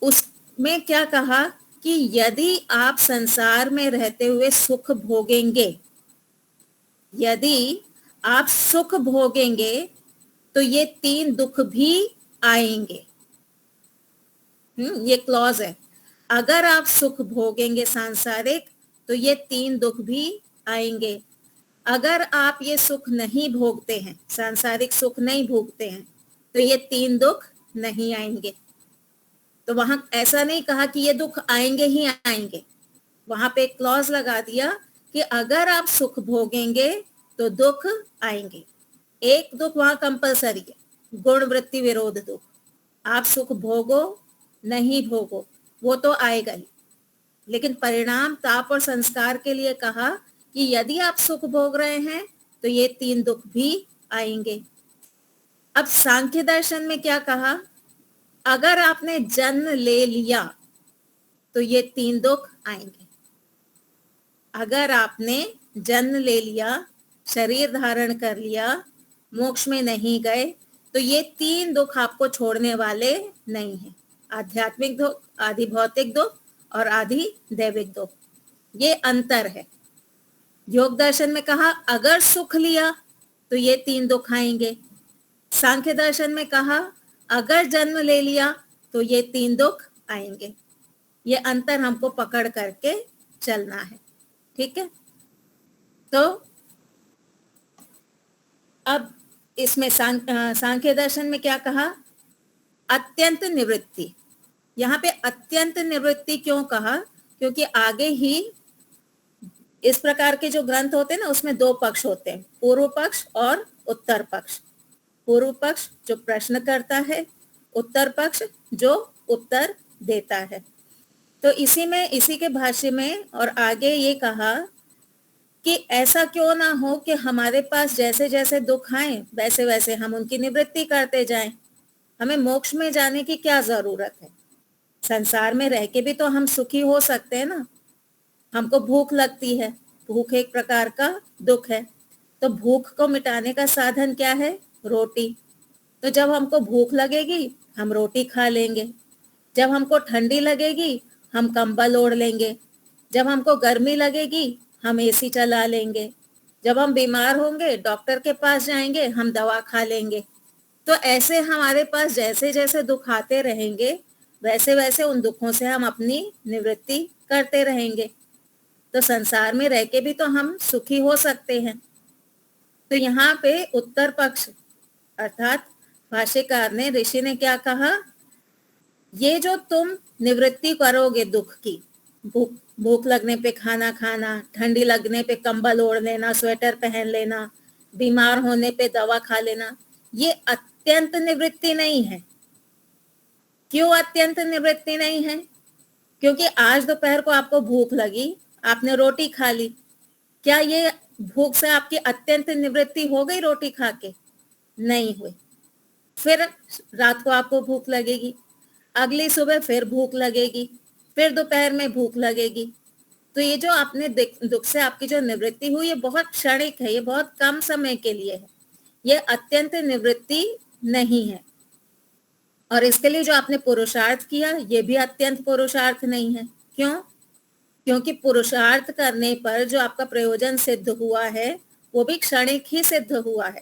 उसमें क्या कहा कि यदि आप संसार में रहते हुए सुख भोगेंगे, यदि आप सुख भोगेंगे तो ये 3 दुख भी आएंगे। ये क्लॉज है। अगर आप सुख भोगेंगे सांसारिक तो ये 3 दुख भी आएंगे। अगर आप ये सुख नहीं भोगते हैं, सांसारिक सुख नहीं भोगते हैं, तो ये 3 दुख नहीं आएंगे। तो वहां ऐसा नहीं कहा कि ये दुख आएंगे ही आएंगे, वहां पे एक क्लॉज लगा दिया कि अगर आप सुख भोगेंगे तो दुख आएंगे। एक दुख वहां कंपलसरी है, गुण वृत्ति विरोध दुख। आप सुख भोगो नहीं भोगो वो तो आएगा ही, लेकिन परिणाम, ताप और संस्कार के लिए कहा कि यदि आप सुख भोग रहे हैं तो ये 3 दुख भी आएंगे। अब सांख्य दर्शन में क्या कहा? अगर आपने जन्म ले लिया तो ये 3 दुख आएंगे। अगर आपने जन्म ले लिया, शरीर धारण कर लिया, मोक्ष में नहीं गए, तो ये 3 दुख आपको छोड़ने वाले नहीं हैं। आध्यात्मिक दुख, आदि भौतिक दुख और आदि दैविक दुख, ये अंतर है। योग दर्शन में कहा अगर सुख लिया तो ये 3 दुख आएंगे। सांख्य दर्शन में कहा अगर जन्म ले लिया तो ये 3 दुख आएंगे। ये अंतर हमको पकड़ करके चलना है, ठीक है। तो अब इसमें सांख्य दर्शन में क्या कहा? अत्यंत निवृत्ति। यहाँ पे अत्यंत निवृत्ति क्यों कहा? क्योंकि आगे ही इस प्रकार के जो ग्रंथ होते हैं ना, उसमें 2 पक्ष होते हैं, पूर्व पक्ष और उत्तर पक्ष। पूर्व पक्ष जो प्रश्न करता है, उत्तर पक्ष जो उत्तर देता है। तो इसी के भाष्य में और आगे ये कहा कि ऐसा क्यों ना हो कि हमारे पास जैसे जैसे दुख आए वैसे वैसे हम उनकी निवृत्ति करते जाएं। हमें मोक्ष में जाने की क्या जरूरत है? संसार में रह के भी तो हम सुखी हो सकते हैं ना। हमको भूख लगती है, भूख एक प्रकार का दुख है, तो भूख को मिटाने का साधन क्या है? रोटी। तो जब हमको भूख लगेगी हम रोटी खा लेंगे, जब हमको ठंडी लगेगी हम कंबल ओढ़ लेंगे, जब हमको गर्मी लगेगी हम एसी चला लेंगे, जब हम बीमार होंगे डॉक्टर के पास जाएंगे, हम दवा खा लेंगे। तो ऐसे हमारे पास जैसे जैसे दुख आते रहेंगे वैसे वैसे उन दुखों से हम अपनी निवृत्ति करते रहेंगे। तो संसार में रह के भी तो हम सुखी हो सकते हैं। तो यहाँ पे उत्तर पक्ष अर्थात भाष्यकार ने, ऋषि ने क्या कहा? ये जो तुम निवृत्ति करोगे दुख की, भूख लगने पे खाना खाना, ठंडी लगने पे कंबल ओढ़ लेना, स्वेटर पहन लेना, बीमार होने पे दवा खा लेना, ये अत्यंत निवृत्ति नहीं है। क्यों अत्यंत निवृत्ति नहीं है? क्योंकि आज दोपहर को आपको भूख लगी, आपने रोटी खा ली, क्या ये भूख से आपकी अत्यंत निवृत्ति हो गई रोटी खा के? नहीं हुई। फिर रात को आपको भूख लगेगी, अगली सुबह फिर भूख लगेगी, फिर दोपहर में भूख लगेगी। तो ये जो आपने दुख से आपकी जो निवृत्ति हुई, ये बहुत क्षणिक है, ये बहुत कम समय के लिए है, ये अत्यंत निवृत्ति नहीं है। और इसके लिए जो आपने पुरुषार्थ किया, ये भी अत्यंत पुरुषार्थ नहीं है। क्यों? क्योंकि पुरुषार्थ करने पर जो आपका प्रयोजन सिद्ध हुआ है वो भी क्षणिक ही सिद्ध हुआ है।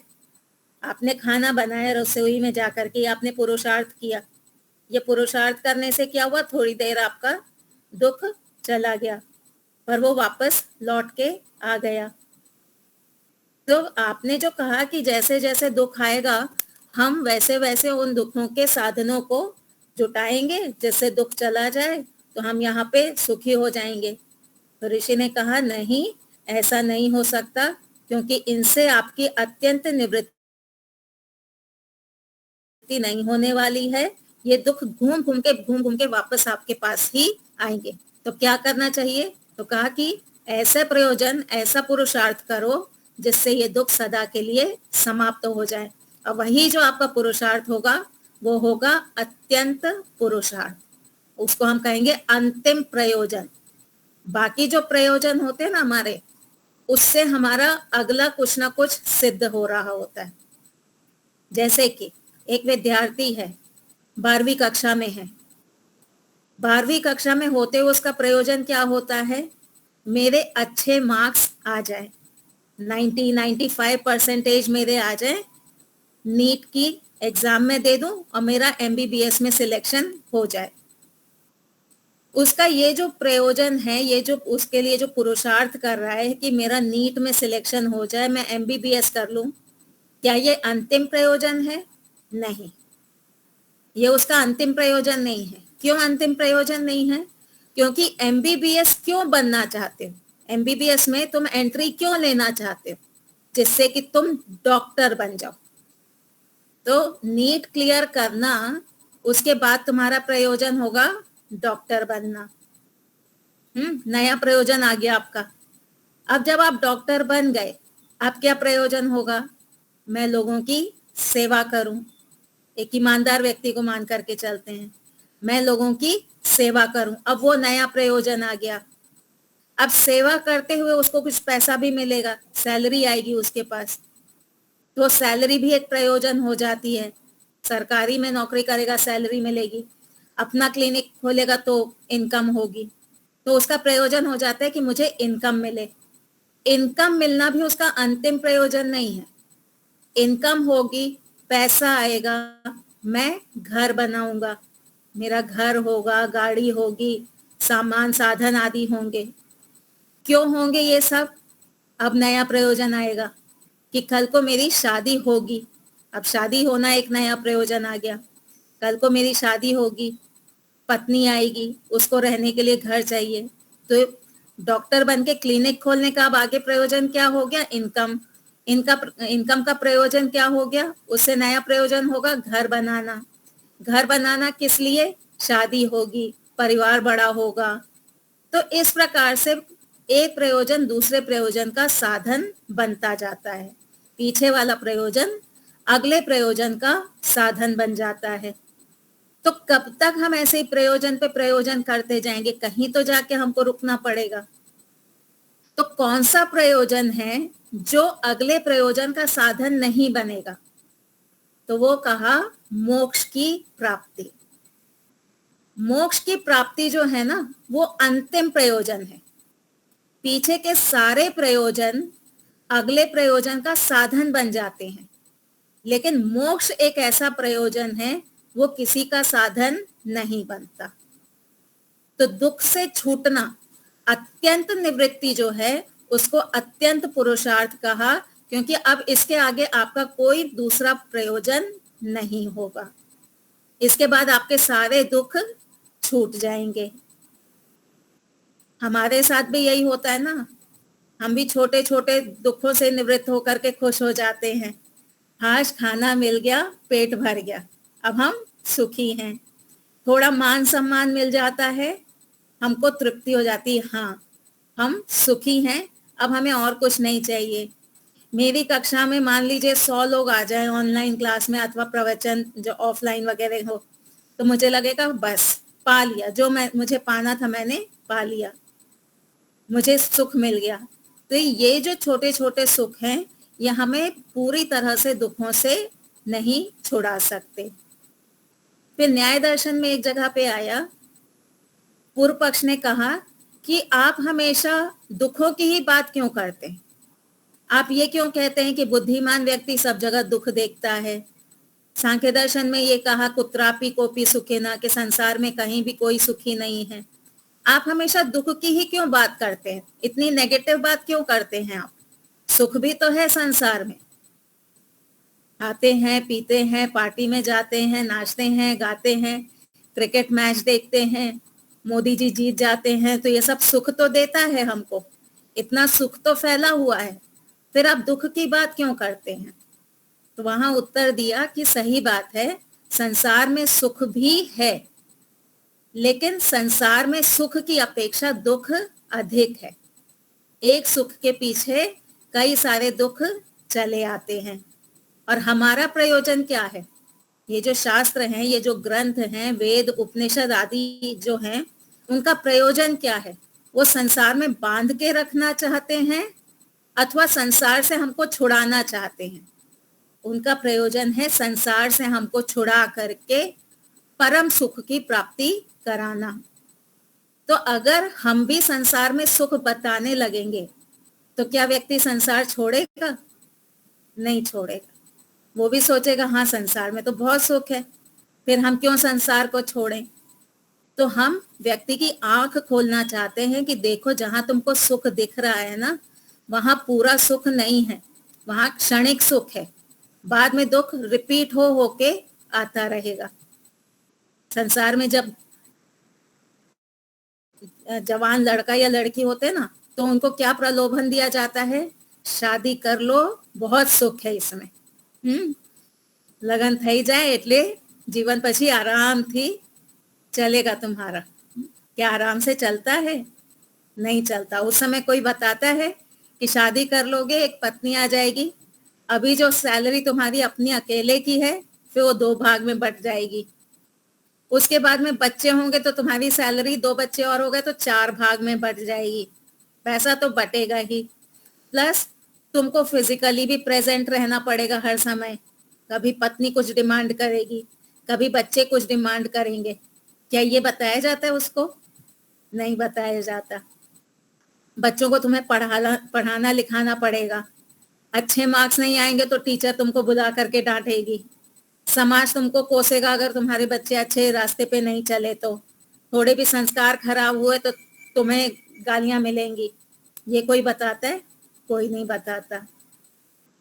आपने खाना बनाया, रसोई में जाकर के आपने पुरुषार्थ किया, ये पुरुषार्थ करने से क्या हुआ? थोड़ी देर आपका दुख चला गया, पर वो वापस लौट के आ गया। तो आपने जो कहा कि जैसे जैसे दुख आएगा हम वैसे वैसे उन दुखों के साधनों को जुटाएंगे, जिससे दुख चला जाए तो हम यहाँ पे सुखी हो जाएंगे। तो ऋषि ने कहा नहीं, ऐसा नहीं हो सकता, क्योंकि इनसे आपकी अत्यंत निवृत्ति नहीं होने वाली है, ये दुख घूम घूम के वापस आपके पास ही आएंगे। तो क्या करना चाहिए? तो कहा कि ऐसे प्रयोजन, ऐसा पुरुषार्थ करो जिससे ये दुख सदा के लिए समाप्त हो जाए। और वही जो आपका पुरुषार्थ होगा वो होगा अत्यंत पुरुषार्थ, उसको हम कहेंगे अंतिम प्रयोजन। बाकी जो प्रयोजन होते हैं ना हमारे, उससे हमारा अगला कुछ ना कुछ सिद्ध हो रहा होता है। जैसे कि एक विद्यार्थी है, 12वीं कक्षा में है। 12वीं कक्षा में होते हुए उसका प्रयोजन क्या होता है? मेरे अच्छे मार्क्स आ जाए, 95% मेरे आ जाए, नीट की एग्जाम में दे दूं और मेरा एमबीबीएस में सिलेक्शन हो जाए। उसका ये जो प्रयोजन है, ये जो उसके लिए जो पुरुषार्थ कर रहा है कि मेरा नीट में सिलेक्शन हो जाए, मैं एमबीबीएस कर लूं, क्या ये अंतिम प्रयोजन है? नहीं, ये उसका अंतिम प्रयोजन नहीं है। क्यों अंतिम प्रयोजन नहीं है? क्योंकि एमबीबीएस क्यों बनना चाहते हो? एमबीबीएस में तुम एंट्री क्यों लेना चाहते हो? जिससे कि तुम डॉक्टर बन जाओ। तो नीट क्लियर करना, उसके बाद तुम्हारा प्रयोजन होगा डॉक्टर बनना। नया प्रयोजन आ गया आपका। अब जब आप डॉक्टर बन गए, अब क्या प्रयोजन होगा? मैं लोगों की सेवा करूं। एक ईमानदार व्यक्ति को मान करके चलते हैं, मैं लोगों की सेवा करूं। अब वो नया प्रयोजन आ गया। अब सेवा करते हुए उसको कुछ पैसा भी मिलेगा, सैलरी आएगी उसके पास, तो सैलरी भी एक प्रयोजन हो जाती है। सरकारी में नौकरी करेगा, सैलरी मिलेगी। अपना क्लिनिक खोलेगा तो इनकम होगी। तो उसका प्रयोजन हो जाता है कि मुझे इनकम मिले। इनकम मिलना भी उसका अंतिम प्रयोजन नहीं है। इनकम होगी, पैसा आएगा, मैं घर बनाऊंगा, मेरा घर होगा, गाड़ी होगी, सामान साधन आदि होंगे। क्यों होंगे ये सब? अब नया प्रयोजन आएगा कि कल को मेरी शादी होगी। अब शादी होना एक नया प्रयोजन आ गया। कल को मेरी शादी होगी, पत्नी आएगी, उसको रहने के लिए घर चाहिए। तो डॉक्टर बन के क्लिनिक खोलने का अब आगे प्रयोजन क्या हो गया? इनकम। इनकम का प्रयोजन क्या हो गया? उससे नया प्रयोजन होगा घर बनाना। घर बनाना किस लिए? शादी होगी, परिवार बड़ा होगा। तो इस प्रकार से एक प्रयोजन दूसरे प्रयोजन का साधन बनता जाता है। पीछे वाला प्रयोजन अगले प्रयोजन का साधन बन जाता है। तो कब तक हम ऐसे ही प्रयोजन पे प्रयोजन करते जाएंगे? कहीं तो जाके हमको रुकना पड़ेगा। तो कौन सा प्रयोजन है जो अगले प्रयोजन का साधन नहीं बनेगा? तो वो कहा मोक्ष की प्राप्ति। मोक्ष की प्राप्ति जो है ना, वो अंतिम प्रयोजन है। पीछे के सारे प्रयोजन अगले प्रयोजन का साधन बन जाते हैं, लेकिन मोक्ष एक ऐसा प्रयोजन है वो किसी का साधन नहीं बनता। तो दुख से छूटना, अत्यंत निवृत्ति जो है, उसको अत्यंत पुरुषार्थ कहा, क्योंकि अब इसके आगे आपका कोई दूसरा प्रयोजन नहीं होगा। इसके बाद आपके सारे दुख छूट जाएंगे। हमारे साथ भी यही होता है ना, हम भी छोटे छोटे दुखों से निवृत्त होकर के खुश हो जाते हैं। आज खाना मिल गया, पेट भर गया, अब हम सुखी हैं। थोड़ा मान सम्मान मिल जाता है, हमको तृप्ति हो जाती है, हाँ हम सुखी हैं, अब हमें और कुछ नहीं चाहिए। मेरी कक्षा में मान लीजिए 100 लोग आ जाए ऑनलाइन क्लास में अथवा प्रवचन जो ऑफलाइन वगैरह हो, तो मुझे लगेगा बस पा लिया, जो मुझे पाना था मैंने पा लिया, मुझे सुख मिल गया। तो ये जो छोटे छोटे सुख हैं, ये हमें पूरी तरह से दुखों से नहीं छुड़ा सकते। फिर न्याय दर्शन में एक जगह पे आया, पूर्व पक्ष ने कहा कि आप हमेशा दुखों की ही बात क्यों करते हैं? आप ये क्यों कहते हैं कि बुद्धिमान व्यक्ति सब जगह दुख देखता है? सांख्य दर्शन में ये कहा कुत्रापि कोपि सुखिना, के संसार में कहीं भी कोई सुखी नहीं है। आप हमेशा दुख की ही क्यों बात करते हैं? इतनी नेगेटिव बात क्यों करते हैं आप? सुख भी तो है संसार में। खाते हैं, पीते हैं, पार्टी में जाते हैं, नाचते हैं, गाते हैं, क्रिकेट मैच देखते हैं, मोदी जी जीत जाते हैं, तो ये सब सुख तो देता है हमको। इतना सुख तो फैला हुआ है, फिर आप दुख की बात क्यों करते हैं? तो वहां उत्तर दिया कि सही बात है, संसार में सुख भी है, लेकिन संसार में सुख की अपेक्षा दुख अधिक है। एक सुख के पीछे कई सारे दुख चले आते हैं। और हमारा प्रयोजन क्या है? ये जो शास्त्र हैं, ये जो ग्रंथ हैं, वेद उपनिषद आदि जो हैं, उनका प्रयोजन क्या है? वो संसार में बांध के रखना चाहते हैं अथवा संसार से हमको छुड़ाना चाहते हैं? उनका प्रयोजन है संसार से हमको छुड़ा करके परम सुख की प्राप्ति कराना। तो अगर हम भी संसार में सुख बताने लगेंगे तो क्या व्यक्ति संसार छोड़ेगा? नहीं छोड़ेगा। वो भी सोचेगा हाँ संसार में तो बहुत सुख है, फिर हम क्यों संसार को छोड़ें। तो हम व्यक्ति की आंख खोलना चाहते हैं कि देखो, जहां तुमको सुख दिख रहा है ना, वहां पूरा सुख नहीं है, वहां क्षणिक सुख है, बाद में दुख रिपीट हो के आता रहेगा। संसार में जब जवान लड़का या लड़की होते ना, तो उनको क्या प्रलोभन दिया जाता है? शादी कर लो, बहुत सुख है इसमें, लगन થઈ જાય એટલે जीवन પછી आरामથી चलेगा तुम्हारा। क्या आराम से चलता है? नहीं चलता। उस समय कोई बताता है कि शादी कर लोगे, एक पत्नी आ जाएगी, अभी जो सैलरी तुम्हारी अपनी अकेले की है फिर वो 2 भाग में बट जाएगी। उसके बाद में बच्चे होंगे तो तुम्हारी सैलरी 2 बच्चे और हो गए तो 4 भाग में बट जाएगी। पैसा तो बटेगा ही, प्लस तुमको फिजिकली भी प्रेजेंट रहना पड़ेगा हर समय। कभी पत्नी कुछ डिमांड करेगी, कभी बच्चे कुछ डिमांड करेंगे। क्या ये बताया जाता है उसको? नहीं बताया जाता। बच्चों को तुम्हें पढ़ाना लिखाना पड़ेगा। अच्छे मार्क्स नहीं आएंगे तो टीचर तुमको बुला करके डांटेगी। समाज तुमको कोसेगा अगर तुम्हारे बच्चे अच्छे रास्ते पे नहीं चले तो। थोड़े भी संस्कार खराब हुए तो तुम्हें गालियां मिलेंगी। ये कोई बताता है? कोई नहीं बताता।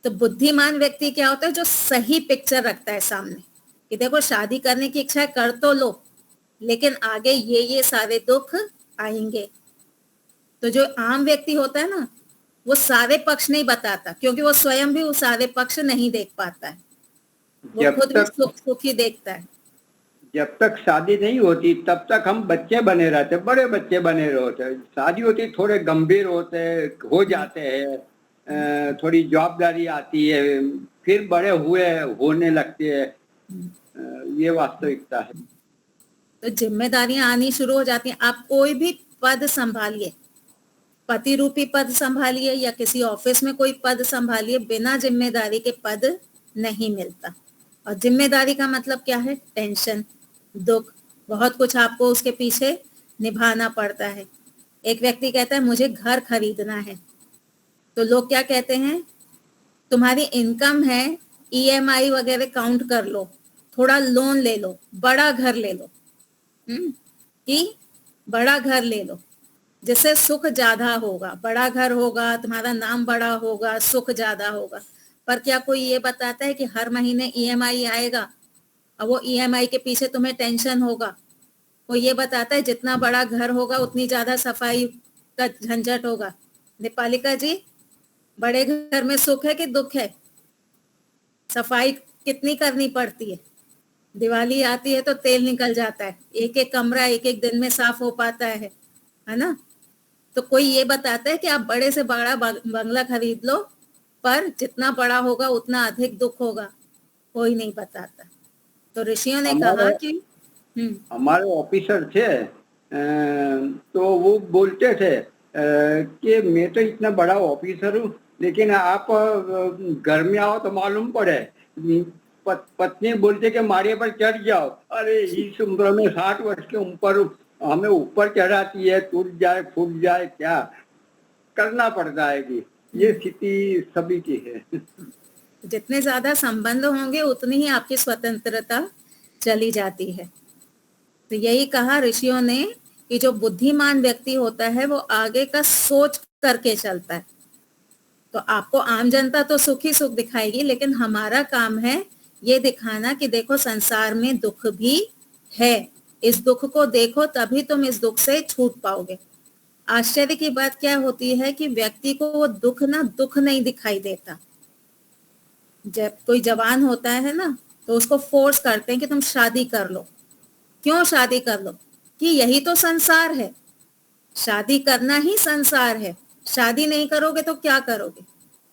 तो बुद्धिमान व्यक्ति क्या होता है? जो सही पिक्चर रखता है सामने कि देखो, शादी करने की इच्छा है, कर तो लो, लेकिन आगे ये सारे दुख आएंगे। तो जो आम व्यक्ति होता है ना, वो सारे पक्ष नहीं बताता, क्योंकि वो स्वयं भी वो सारे पक्ष नहीं देख पाता है। वो खुद भी सुखी देखता है। जब तक शादी नहीं होती तब तक हम बच्चे बने रहते, बड़े बच्चे बने रहते। शादी होती थोड़े गंभीर होते हो जाते हैं, थोड़ी जवाबदारी आती है, फिर बड़े होने लगते हैं। ये वास्तविकता है। तो जिम्मेदारियां आनी शुरू हो जाती हैं। आप कोई भी पद संभालिए, पति रूपी पद संभालिए या किसी ऑफिस में कोई पद संभालिए, बिना जिम्मेदारी के पद नहीं मिलता। और जिम्मेदारी का मतलब क्या है? टेंशन, दुख, बहुत कुछ आपको उसके पीछे निभाना पड़ता है। एक व्यक्ति कहता है मुझे घर खरीदना है, तो लोग क्या कहते हैं? तुम्हारी इनकम है, ईएमआई वगैरह काउंट कर लो, थोड़ा लोन ले लो, बड़ा घर ले लो, कि बड़ा घर ले लो जिससे सुख ज्यादा होगा। बड़ा घर होगा, तुम्हारा नाम बड़ा होगा, सुख ज्यादा होगा। पर क्या कोई ये बताता है कि हर महीने ईएमआई आएगा और वो ईएमआई के पीछे तुम्हें टेंशन होगा? वो ये बताता है जितना बड़ा घर होगा उतनी ज्यादा सफाई का झंझट होगा। दीपालिका जी, बड़े घर में सुख है कि दुख है? सफाई कितनी करनी पड़ती है? दिवाली आती है तो तेल निकल जाता है, एक एक कमरा एक एक दिन में साफ हो पाता है ना? तो कोई ये बताता है कि आप बड़े से बड़ा बंगला खरीद लो, पर जितना बड़ा होगा उतना अधिक दुख होगा? कोई नहीं बताता। तो ऋषियों ने कहा कि हमारे ऑफिसर थे, तो वो बोलते थे कि मैं तो इतना बड़ा ऑफिसर हूँ, लेकिन आप घर में आओ तो मालूम पड़े पत्नी बोलते कि मारे पर चढ़ जाओ। अरे इस उम्र में 60 वर्ष के ऊपर हमें ऊपर चढ़ाती है, टूट जाए फूट जाए क्या करना पड़ता है कि ये स्थिति सभी की है। जितने ज्यादा संबंध होंगे उतनी ही आपकी स्वतंत्रता चली जाती है। तो यही कहा ऋषियों ने कि जो बुद्धिमान व्यक्ति होता है वो आगे का सोच करके चलता है। तो आपको आम जनता तो सुख ही सुख दिखाएगी, लेकिन हमारा काम है ये दिखाना कि देखो संसार में दुख भी है, इस दुख को देखो तभी तुम इस दुख से छूट पाओगे। आश्चर्य की बात क्या होती है कि व्यक्ति को वो दुख नहीं दिखाई देता। जब कोई जवान होता है ना, तो उसको फोर्स करते हैं कि तुम शादी कर लो। क्यों शादी कर लो? कि यही तो संसार है, शादी करना ही संसार है, शादी नहीं करोगे तो क्या करोगे?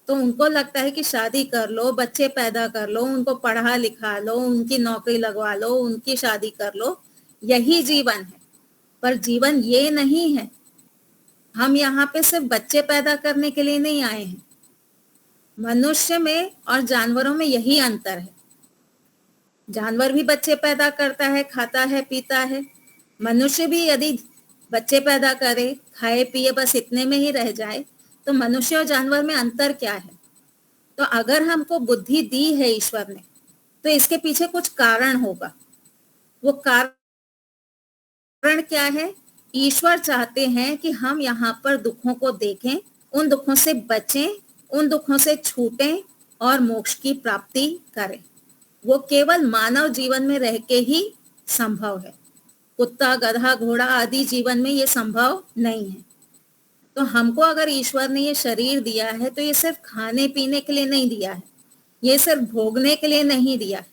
तो उनको लगता है कि शादी कर लो, बच्चे पैदा कर लो, उनको पढ़ा लिखा लो, उनकी नौकरी लगवा लो, उनकी शादी कर लो, यही जीवन है। पर जीवन ये नहीं है। हम यहाँ पे सिर्फ बच्चे पैदा करने के लिए नहीं आए हैं। मनुष्य में और जानवरों में यही अंतर है। जानवर भी बच्चे पैदा करता है, खाता है, पीता है। मनुष्य भी यदि बच्चे पैदा करे, खाए पिए, बस इतने में ही रह जाए, तो मनुष्य और जानवर में अंतर क्या है? तो अगर हमको बुद्धि दी है ईश्वर ने, तो इसके पीछे कुछ कारण होगा। वो कारण क्या है? ईश्वर चाहते हैं कि हम यहाँ पर दुखों को देखें, उन दुखों से बचें, उन दुखों से छूटें और मोक्ष की प्राप्ति करें। वो केवल मानव जीवन में रह के ही संभव है। कुत्ता, गधा, घोड़ा आदि जीवन में ये संभव नहीं है। तो हमको अगर ईश्वर ने ये शरीर दिया है, तो ये सिर्फ खाने पीने के लिए नहीं दिया है, ये सिर्फ भोगने के लिए नहीं दिया है,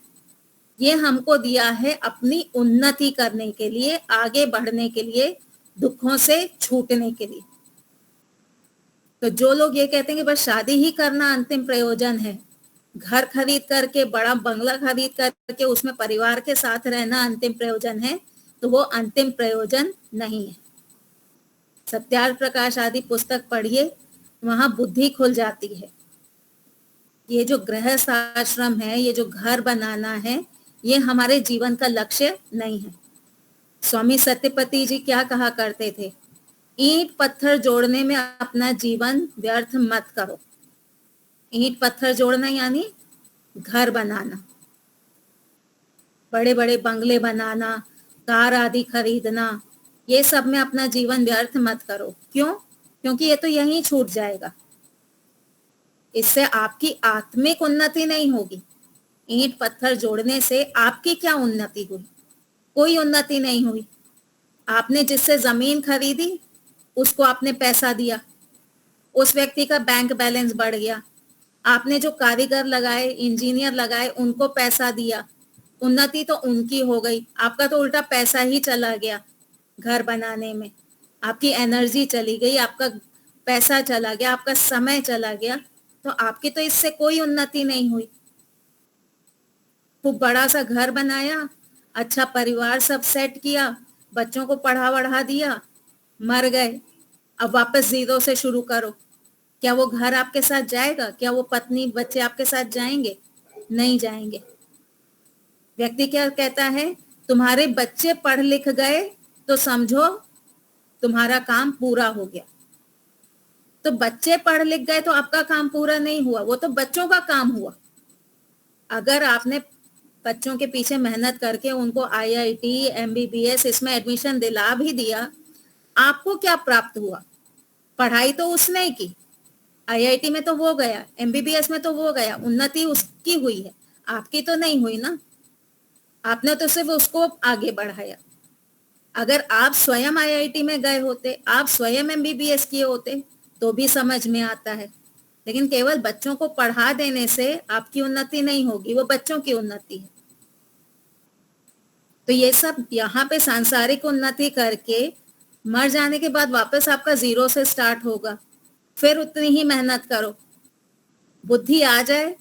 ये हमको दिया है अपनी उन्नति करने के लिए, आगे बढ़ने के लिए, दुखों से छूटने के लिए। तो जो लोग ये कहते हैं कि बस शादी ही करना अंतिम प्रयोजन है, घर खरीद करके, बड़ा बंगला खरीद करके उसमें परिवार के साथ रहना अंतिम प्रयोजन है, तो वो अंतिम प्रयोजन नहीं है। सत्यार्थ प्रकाश आदि पुस्तक पढ़िए, वहां बुद्धि खुल जाती है। ये जो गृहस्थ आश्रम है, ये जो घर बनाना है, ये हमारे जीवन का लक्ष्य नहीं है। स्वामी सत्यपति जी क्या कहा करते थे? ईंट पत्थर जोड़ने में अपना जीवन व्यर्थ मत करो। ईंट पत्थर जोड़ना यानी घर बनाना, बड़े बड़े बंगले बनाना, कार आदि खरीदना, ये सब में अपना जीवन व्यर्थ मत करो। क्यों? क्योंकि ये तो यहीं छूट जाएगा। इससे आपकी आत्मिक उन्नति नहीं होगी। ईंट पत्थर जोड़ने से आपकी क्या उन्नति हुई? कोई उन्नति नहीं हुई। आपने जिससे जमीन खरीदी, उसको आपने पैसा दिया, उस व्यक्ति का बैंक बैलेंस बढ़ गया। आपने जो कारीगर लगाए, इंजीनियर लगाए, उनको पैसा दिया, उन्नति तो उनकी हो गई, आपका तो उल्टा पैसा ही चला गया। घर बनाने में आपकी एनर्जी चली गई, आपका पैसा चला गया, आपका समय चला गया, तो आपकी तो इससे कोई उन्नति नहीं हुई। खूब बड़ा सा घर बनाया, अच्छा परिवार सब सेट किया, बच्चों को पढ़ा वढ़ा दिया, मर गए, अब वापस जीरो से शुरू करो। क्या वो घर आपके साथ जाएगा? क्या वो पत्नी बच्चे आपके साथ जाएंगे? नहीं जाएंगे। व्यक्ति क्या कहता है? तुम्हारे बच्चे पढ़ लिख गए तो समझो तुम्हारा काम पूरा हो गया। तो बच्चे पढ़ लिख गए तो आपका काम पूरा नहीं हुआ, वो तो बच्चों का काम हुआ। अगर आपने बच्चों के पीछे मेहनत करके उनको IIT, MBBS इसमें एडमिशन दिला भी दिया, आपको क्या प्राप्त हुआ? पढ़ाई तो उसने ही की, IIT में तो वो गया, MBBS में तो वो गया, उन्नति उसकी हुई है, आपकी तो नहीं हुई ना। आपने तो सिर्फ उसको आगे बढ़ाया। अगर आप स्वयं IIT में गए होते, आप स्वयं MBBS किए होते, तो भी समझ में आता है। लेकिन केवल बच्चों को पढ़ा देने से आपकी उन्नति नहीं होगी, वो बच्चों की उन्नति है। तो ये सब यहाँ पे सांसारिक उन्नति करके मर जाने के बाद वापस आपका जीरो से स्टार्ट होगा। फिर उतनी ही मेहनत करो, बुद्धि आ जाए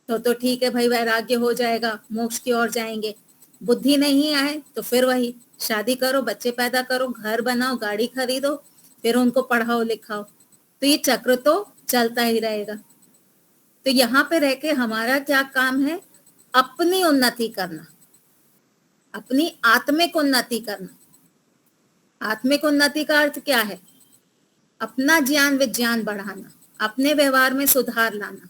तो ठीक है भाई, वैराग्य हो जाएगा, मोक्ष की ओर जाएंगे। बुद्धि नहीं आए तो फिर वही शादी करो, बच्चे पैदा करो, घर बनाओ, गाड़ी खरीदो, फिर उनको पढ़ाओ लिखाओ। तो ये चक्र तो चलता ही रहेगा। तो यहाँ पे रह के हमारा क्या काम है? अपनी उन्नति करना, अपनी आत्मिक उन्नति करना। आत्मिक उन्नति का अर्थ क्या है? अपना ज्ञान विज्ञान बढ़ाना, अपने व्यवहार में सुधार लाना।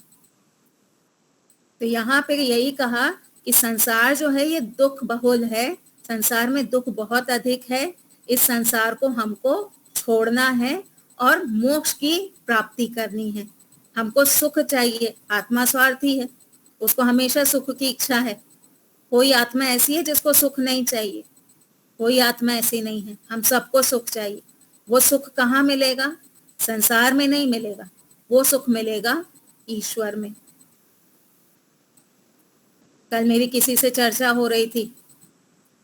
तो यहाँ पे यही कहा कि संसार जो है ये दुख बहुल है, संसार में दुख बहुत अधिक है। इस संसार को हमको छोड़ना है और मोक्ष की प्राप्ति करनी है। हमको सुख चाहिए, आत्मा स्वार्थी है, उसको हमेशा सुख की इच्छा है। कोई आत्मा ऐसी है जिसको सुख नहीं चाहिए? कोई आत्मा ऐसी नहीं है, हम सबको सुख चाहिए। वो सुख कहाँ मिलेगा? संसार में नहीं मिलेगा, वो सुख मिलेगा ईश्वर में। कल मेरी किसी से चर्चा हो रही थी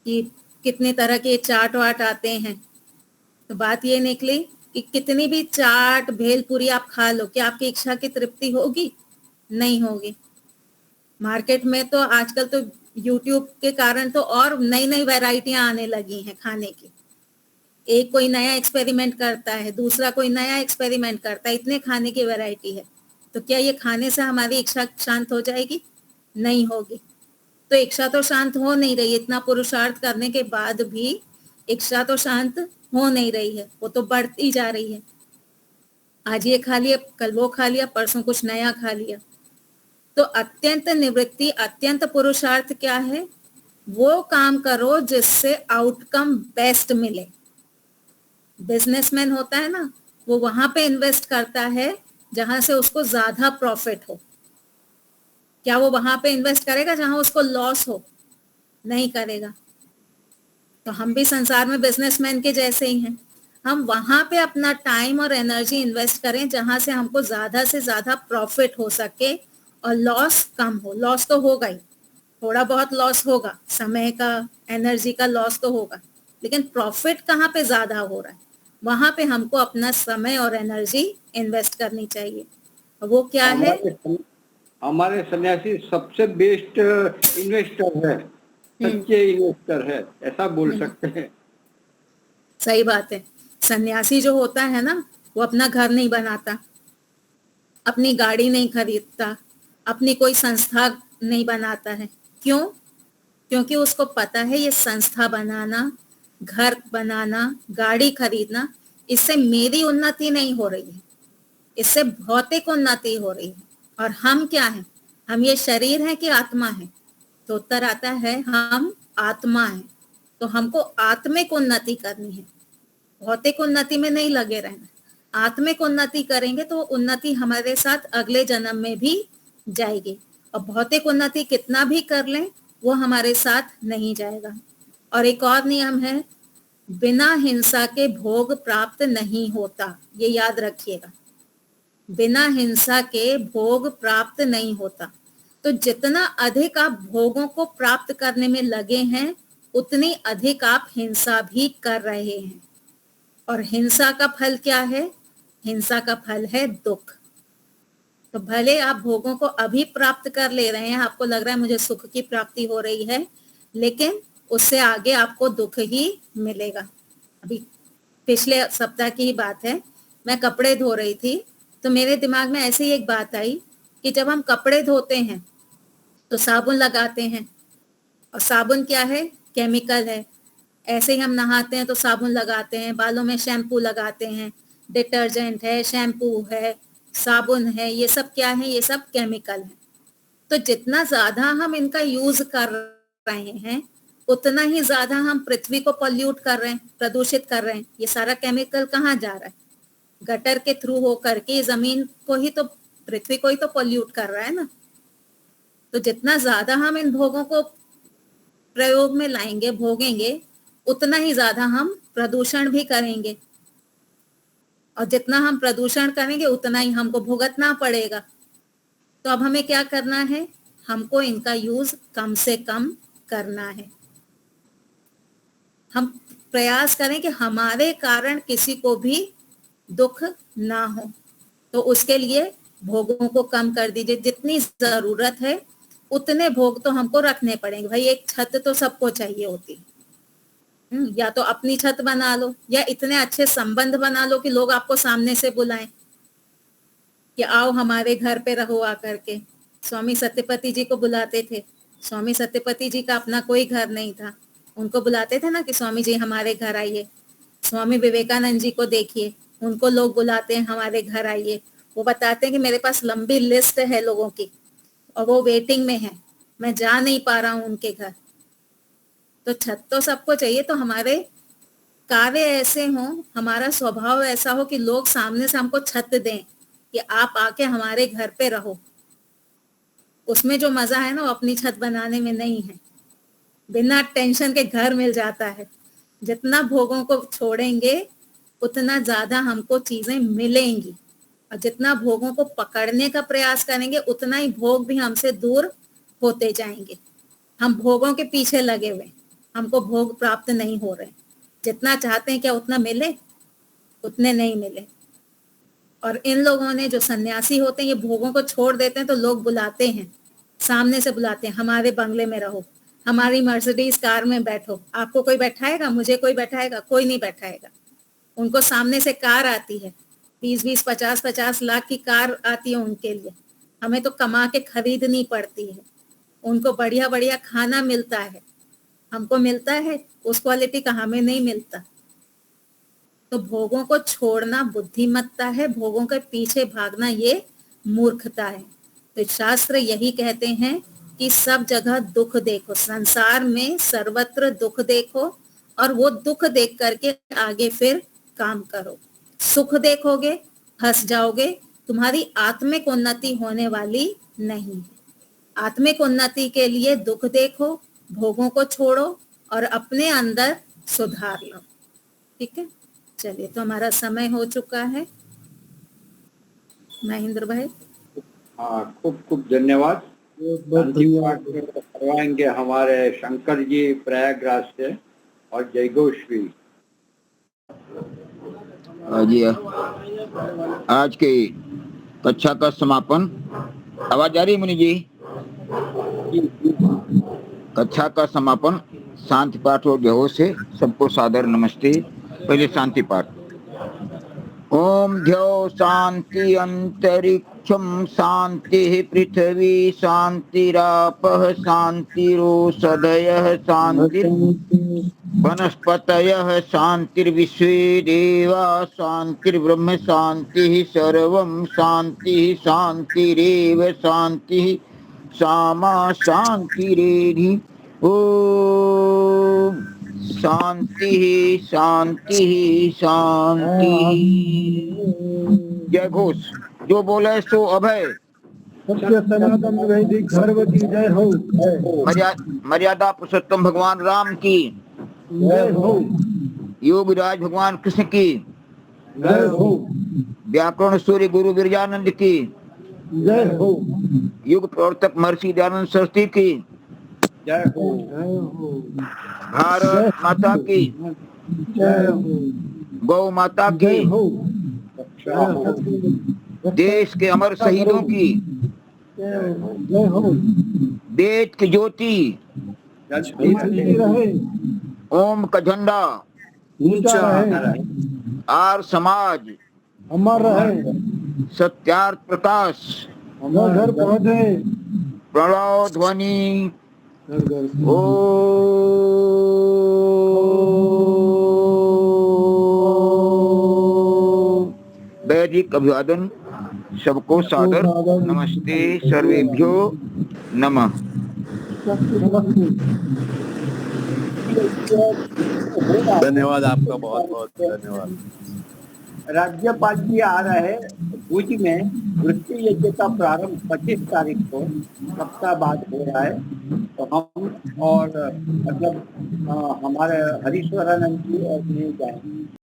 कि कितने तरह के चाट वाट आते हैं, तो बात ये निकली कि कितनी भी चाट भेलपूरी आप खा लो, क्या आपकी इच्छा की तृप्ति होगी? नहीं होगी। मार्केट में तो आजकल तो यूट्यूब के कारण तो और नई नई वैरायटियां आने लगी हैं खाने की। एक कोई नया एक्सपेरिमेंट करता है, दूसरा कोई नया एक्सपेरिमेंट करता है, इतने खाने की वैरायटी है। तो क्या ये खाने से हमारी इच्छा शांत हो जाएगी? नहीं होगी। तो इच्छा तो शांत हो नहीं रही, इतना पुरुषार्थ करने के बाद भी इच्छा तो शांत हो नहीं रही है, वो तो बढ़ती जा रही है। आज ये खा लिया, कल वो खा लिया, परसों कुछ नया खा लिया। तो अत्यंत निवृत्ति, अत्यंत पुरुषार्थ क्या है? वो काम करो जिससे आउटकम बेस्ट मिले। बिजनेसमैन होता है ना, वो वहां पे इन्वेस्ट करता है जहां से उसको ज्यादा प्रॉफिट हो। क्या वो वहां पे इन्वेस्ट करेगा जहां उसको लॉस हो? नहीं करेगा। तो हम भी संसार में बिजनेसमैन के जैसे ही हैं। हम वहां पे अपना टाइम और एनर्जी इन्वेस्ट करें जहां से हमको ज्यादा से ज्यादा प्रॉफिट हो सके और लॉस कम हो। लॉस तो होगा ही, थोड़ा बहुत लॉस होगा, समय का, एनर्जी का लॉस तो होगा, लेकिन प्रॉफिट कहाँ पे ज्यादा हो रहा है, वहां पे हमको अपना समय और एनर्जी इन्वेस्ट करनी चाहिए। वो क्या है? हमारे सन्यासी सबसे बेस्ट इन्वेस्टर है, सच्चे इन्वेस्टर है, ऐसा बोल सकते हैं। सही बात है। सन्यासी जो होता है ना, वो अपना घर नहीं बनाता, अपनी गाड़ी नहीं खरीदता, अपनी कोई संस्था नहीं बनाता है। क्यों? क्योंकि उसको पता है ये संस्था बनाना, घर बनाना, गाड़ी खरीदना, इससे मेरी उन्नति नहीं हो रही है, इससे भौतिक उन्नति हो रही है। और हम क्या हैं? हम ये शरीर है कि आत्मा है? तो उत्तर आता है हम आत्मा है। तो हमको आत्मिक उन्नति करनी है, भौतिक उन्नति में नहीं लगे रहना। आत्मिक उन्नति करेंगे तो उन्नति हमारे साथ अगले जन्म में भी जाएगी, और भौतिक उन्नति कितना भी कर लें वो हमारे साथ नहीं जाएगा। और एक और नियम है, बिना हिंसा के भोग प्राप्त नहीं होता, ये याद रखिएगा। बिना हिंसा के भोग प्राप्त नहीं होता। तो जितना अधिक आप भोगों को प्राप्त करने में लगे हैं, उतनी अधिक आप हिंसा भी कर रहे हैं। और हिंसा का फल क्या है? हिंसा का फल है दुख। तो भले आप भोगों को अभी प्राप्त कर ले रहे हैं, आपको लग रहा है मुझे सुख की प्राप्ति हो रही है, लेकिन उससे आगे आपको दुख ही मिलेगा। अभी पिछले सप्ताह की ही बात है, मैं कपड़े धो रही थी, तो मेरे दिमाग में ऐसे ही एक बात आई कि जब हम कपड़े धोते हैं तो साबुन लगाते हैं, और साबुन क्या है? केमिकल है। ऐसे ही हम नहाते हैं तो साबुन लगाते हैं, बालों में शैम्पू लगाते हैं, डिटर्जेंट है, शैम्पू है, साबुन है, ये सब क्या है? ये सब केमिकल है। तो जितना ज्यादा हम इनका यूज कर रहे हैं, उतना ही ज्यादा हम पृथ्वी को पॉल्यूट कर रहे हैं, प्रदूषित कर रहे हैं। ये सारा केमिकल कहाँ जा रहा है? गटर के थ्रू हो करके जमीन को ही तो, पृथ्वी को ही तो पॉल्यूट कर रहा है ना। तो जितना ज्यादा हम इन भोगों को प्रयोग में लाएंगे, भोगेंगे, उतना ही ज्यादा हम प्रदूषण भी करेंगे, और जितना हम प्रदूषण करेंगे उतना ही हमको भुगतना पड़ेगा। तो अब हमें क्या करना है? हमको इनका यूज कम से कम करना है। हम प्रयास करें कि हमारे कारण किसी को भी दुख ना हो। तो उसके लिए भोगों को कम कर दीजिए। जितनी जरूरत है उतने भोग तो हमको रखने पड़ेंगे। भाई एक छत तो सबको चाहिए होती, या तो अपनी छत बना लो, या इतने अच्छे संबंध बना लो कि लोग आपको सामने से बुलाएं कि आओ हमारे घर पे रहो आकर के। स्वामी सत्यपति जी को बुलाते थे। स्वामी सत्यपति जी का अपना कोई घर नहीं था, उनको बुलाते थे ना कि स्वामी जी हमारे घर आइए। स्वामी विवेकानंद जी को देखिए, उनको लोग बुलाते हैं हमारे घर आइए। वो बताते हैं कि मेरे पास लंबी लिस्ट है लोगों की और वो वेटिंग में है, मैं जा नहीं पा रहा हूँ उनके घर। तो छत तो सबको चाहिए। तो हमारे कार्य ऐसे हों, हमारा स्वभाव ऐसा हो कि लोग सामने से हमको छत दें कि आप आके हमारे घर पे रहो। उसमें जो मजा है ना, वो अपनी छत बनाने में नहीं है। बिना टेंशन के घर मिल जाता है। जितना भोगों को छोड़ेंगे उतना ज्यादा हमको चीजें मिलेंगी, और जितना भोगों को पकड़ने का प्रयास करेंगे उतना ही भोग भी हमसे दूर होते जाएंगे। हम भोगों के पीछे लगे हुए, हमको भोग प्राप्त नहीं हो रहे। जितना चाहते हैं क्या उतना मिले? उतने नहीं मिले। और इन लोगों ने जो सन्यासी होते हैं ये भोगों को छोड़ देते हैं तो लोग बुलाते हैं, सामने से बुलाते हैं, हमारे बंगले में रहो, हमारी मर्सिडीज कार में बैठो। आपको कोई बैठाएगा? मुझे कोई बैठाएगा? कोई नहीं बैठाएगा। उनको सामने से कार आती है, 20-20, 50-50 लाख की कार आती है उनके लिए। हमें तो कमा के खरीदनी पड़ती है। उनको बढ़िया बढ़िया खाना मिलता है, हमको मिलता है उस क्वालिटी का हमें नहीं मिलता। तो भोगों को छोड़ना बुद्धिमत्ता है, भोगों के पीछे भागना ये मूर्खता है। तो शास्त्र यही कहते हैं कि सब जगह दुख देखो, संसार में सर्वत्र दुख देखो और वो दुख देख करके आगे फिर काम करो। सुख देखोगे फंस जाओगे, तुम्हारी आत्मिक उन्नति होने वाली नहीं है। आत्मिक उन्नति के लिए दुख देखो, भोगों को छोड़ो और अपने अंदर सुधार लो। ठीक है, चलिए, तो हमारा समय हो चुका है। महेंद्र भाई। हाँ, खूब खूब धन्यवाद। बहुत शांति पाठ धन्यवाद। करवाएंगे हमारे शंकर जी प्रयागराज से और जयघोषवी। जी आज की कक्षा का समापन। आवाज आ रही है मुनि जी? कक्षा का समापन शांति पाठ और बेहोश से सबको सादर नमस्ते। पहले शांति पाठ। ओम ध्यो शांति अंतरिक्षम शांति पृथ्वी शांतिरापः शांतिरोषधयः शांति वनस्पतयः शांतिर्विश्वे देवा शांतिर्ब्रह्म शांतिः सर्वं शांतिः शांतिरेव शांतिः सामा शांतिरेधि। ओम शांति शांति शांति। जय घोष। जो बोले सो अभय। सत्य सनातन वैदिक धर्म की जय हो। मर्यादा पुरुषोत्तम भगवान राम की जय हो। योगराज भगवान कृष्ण की जय हो। व्याकरण सूर्य गुरु विरजानंद की जय हो। युग प्रवर्तक महर्षि दयानंद सरस्वती की जय हो। जय हो। भारत माता की जय हो। गौ माता जय की हो। देश के अमर शहीदों की जय हो। वेद की ज्योति ऊंची रहे। ओम का झंडा ऊंचा रहे। आर समाज अमर रहे। सत्यार्थ प्रकाश घर घर पहुंचे। प्रणव ध्वनि घर घर से। ओ वैदिक अभिवादन। सबको सादर नमस्ते। सर्वेभ्यो नमः। धन्यवाद आपका, बहुत बहुत धन्यवाद। राज्यपाल जी आ रहे भुज में वृत्ति यज्ञ का प्रारंभ 25 तारीख को हफ्ता बाद हो रहा है। तो हम और मतलब हमारे हरीश्वरानंद जी और जाएंगे।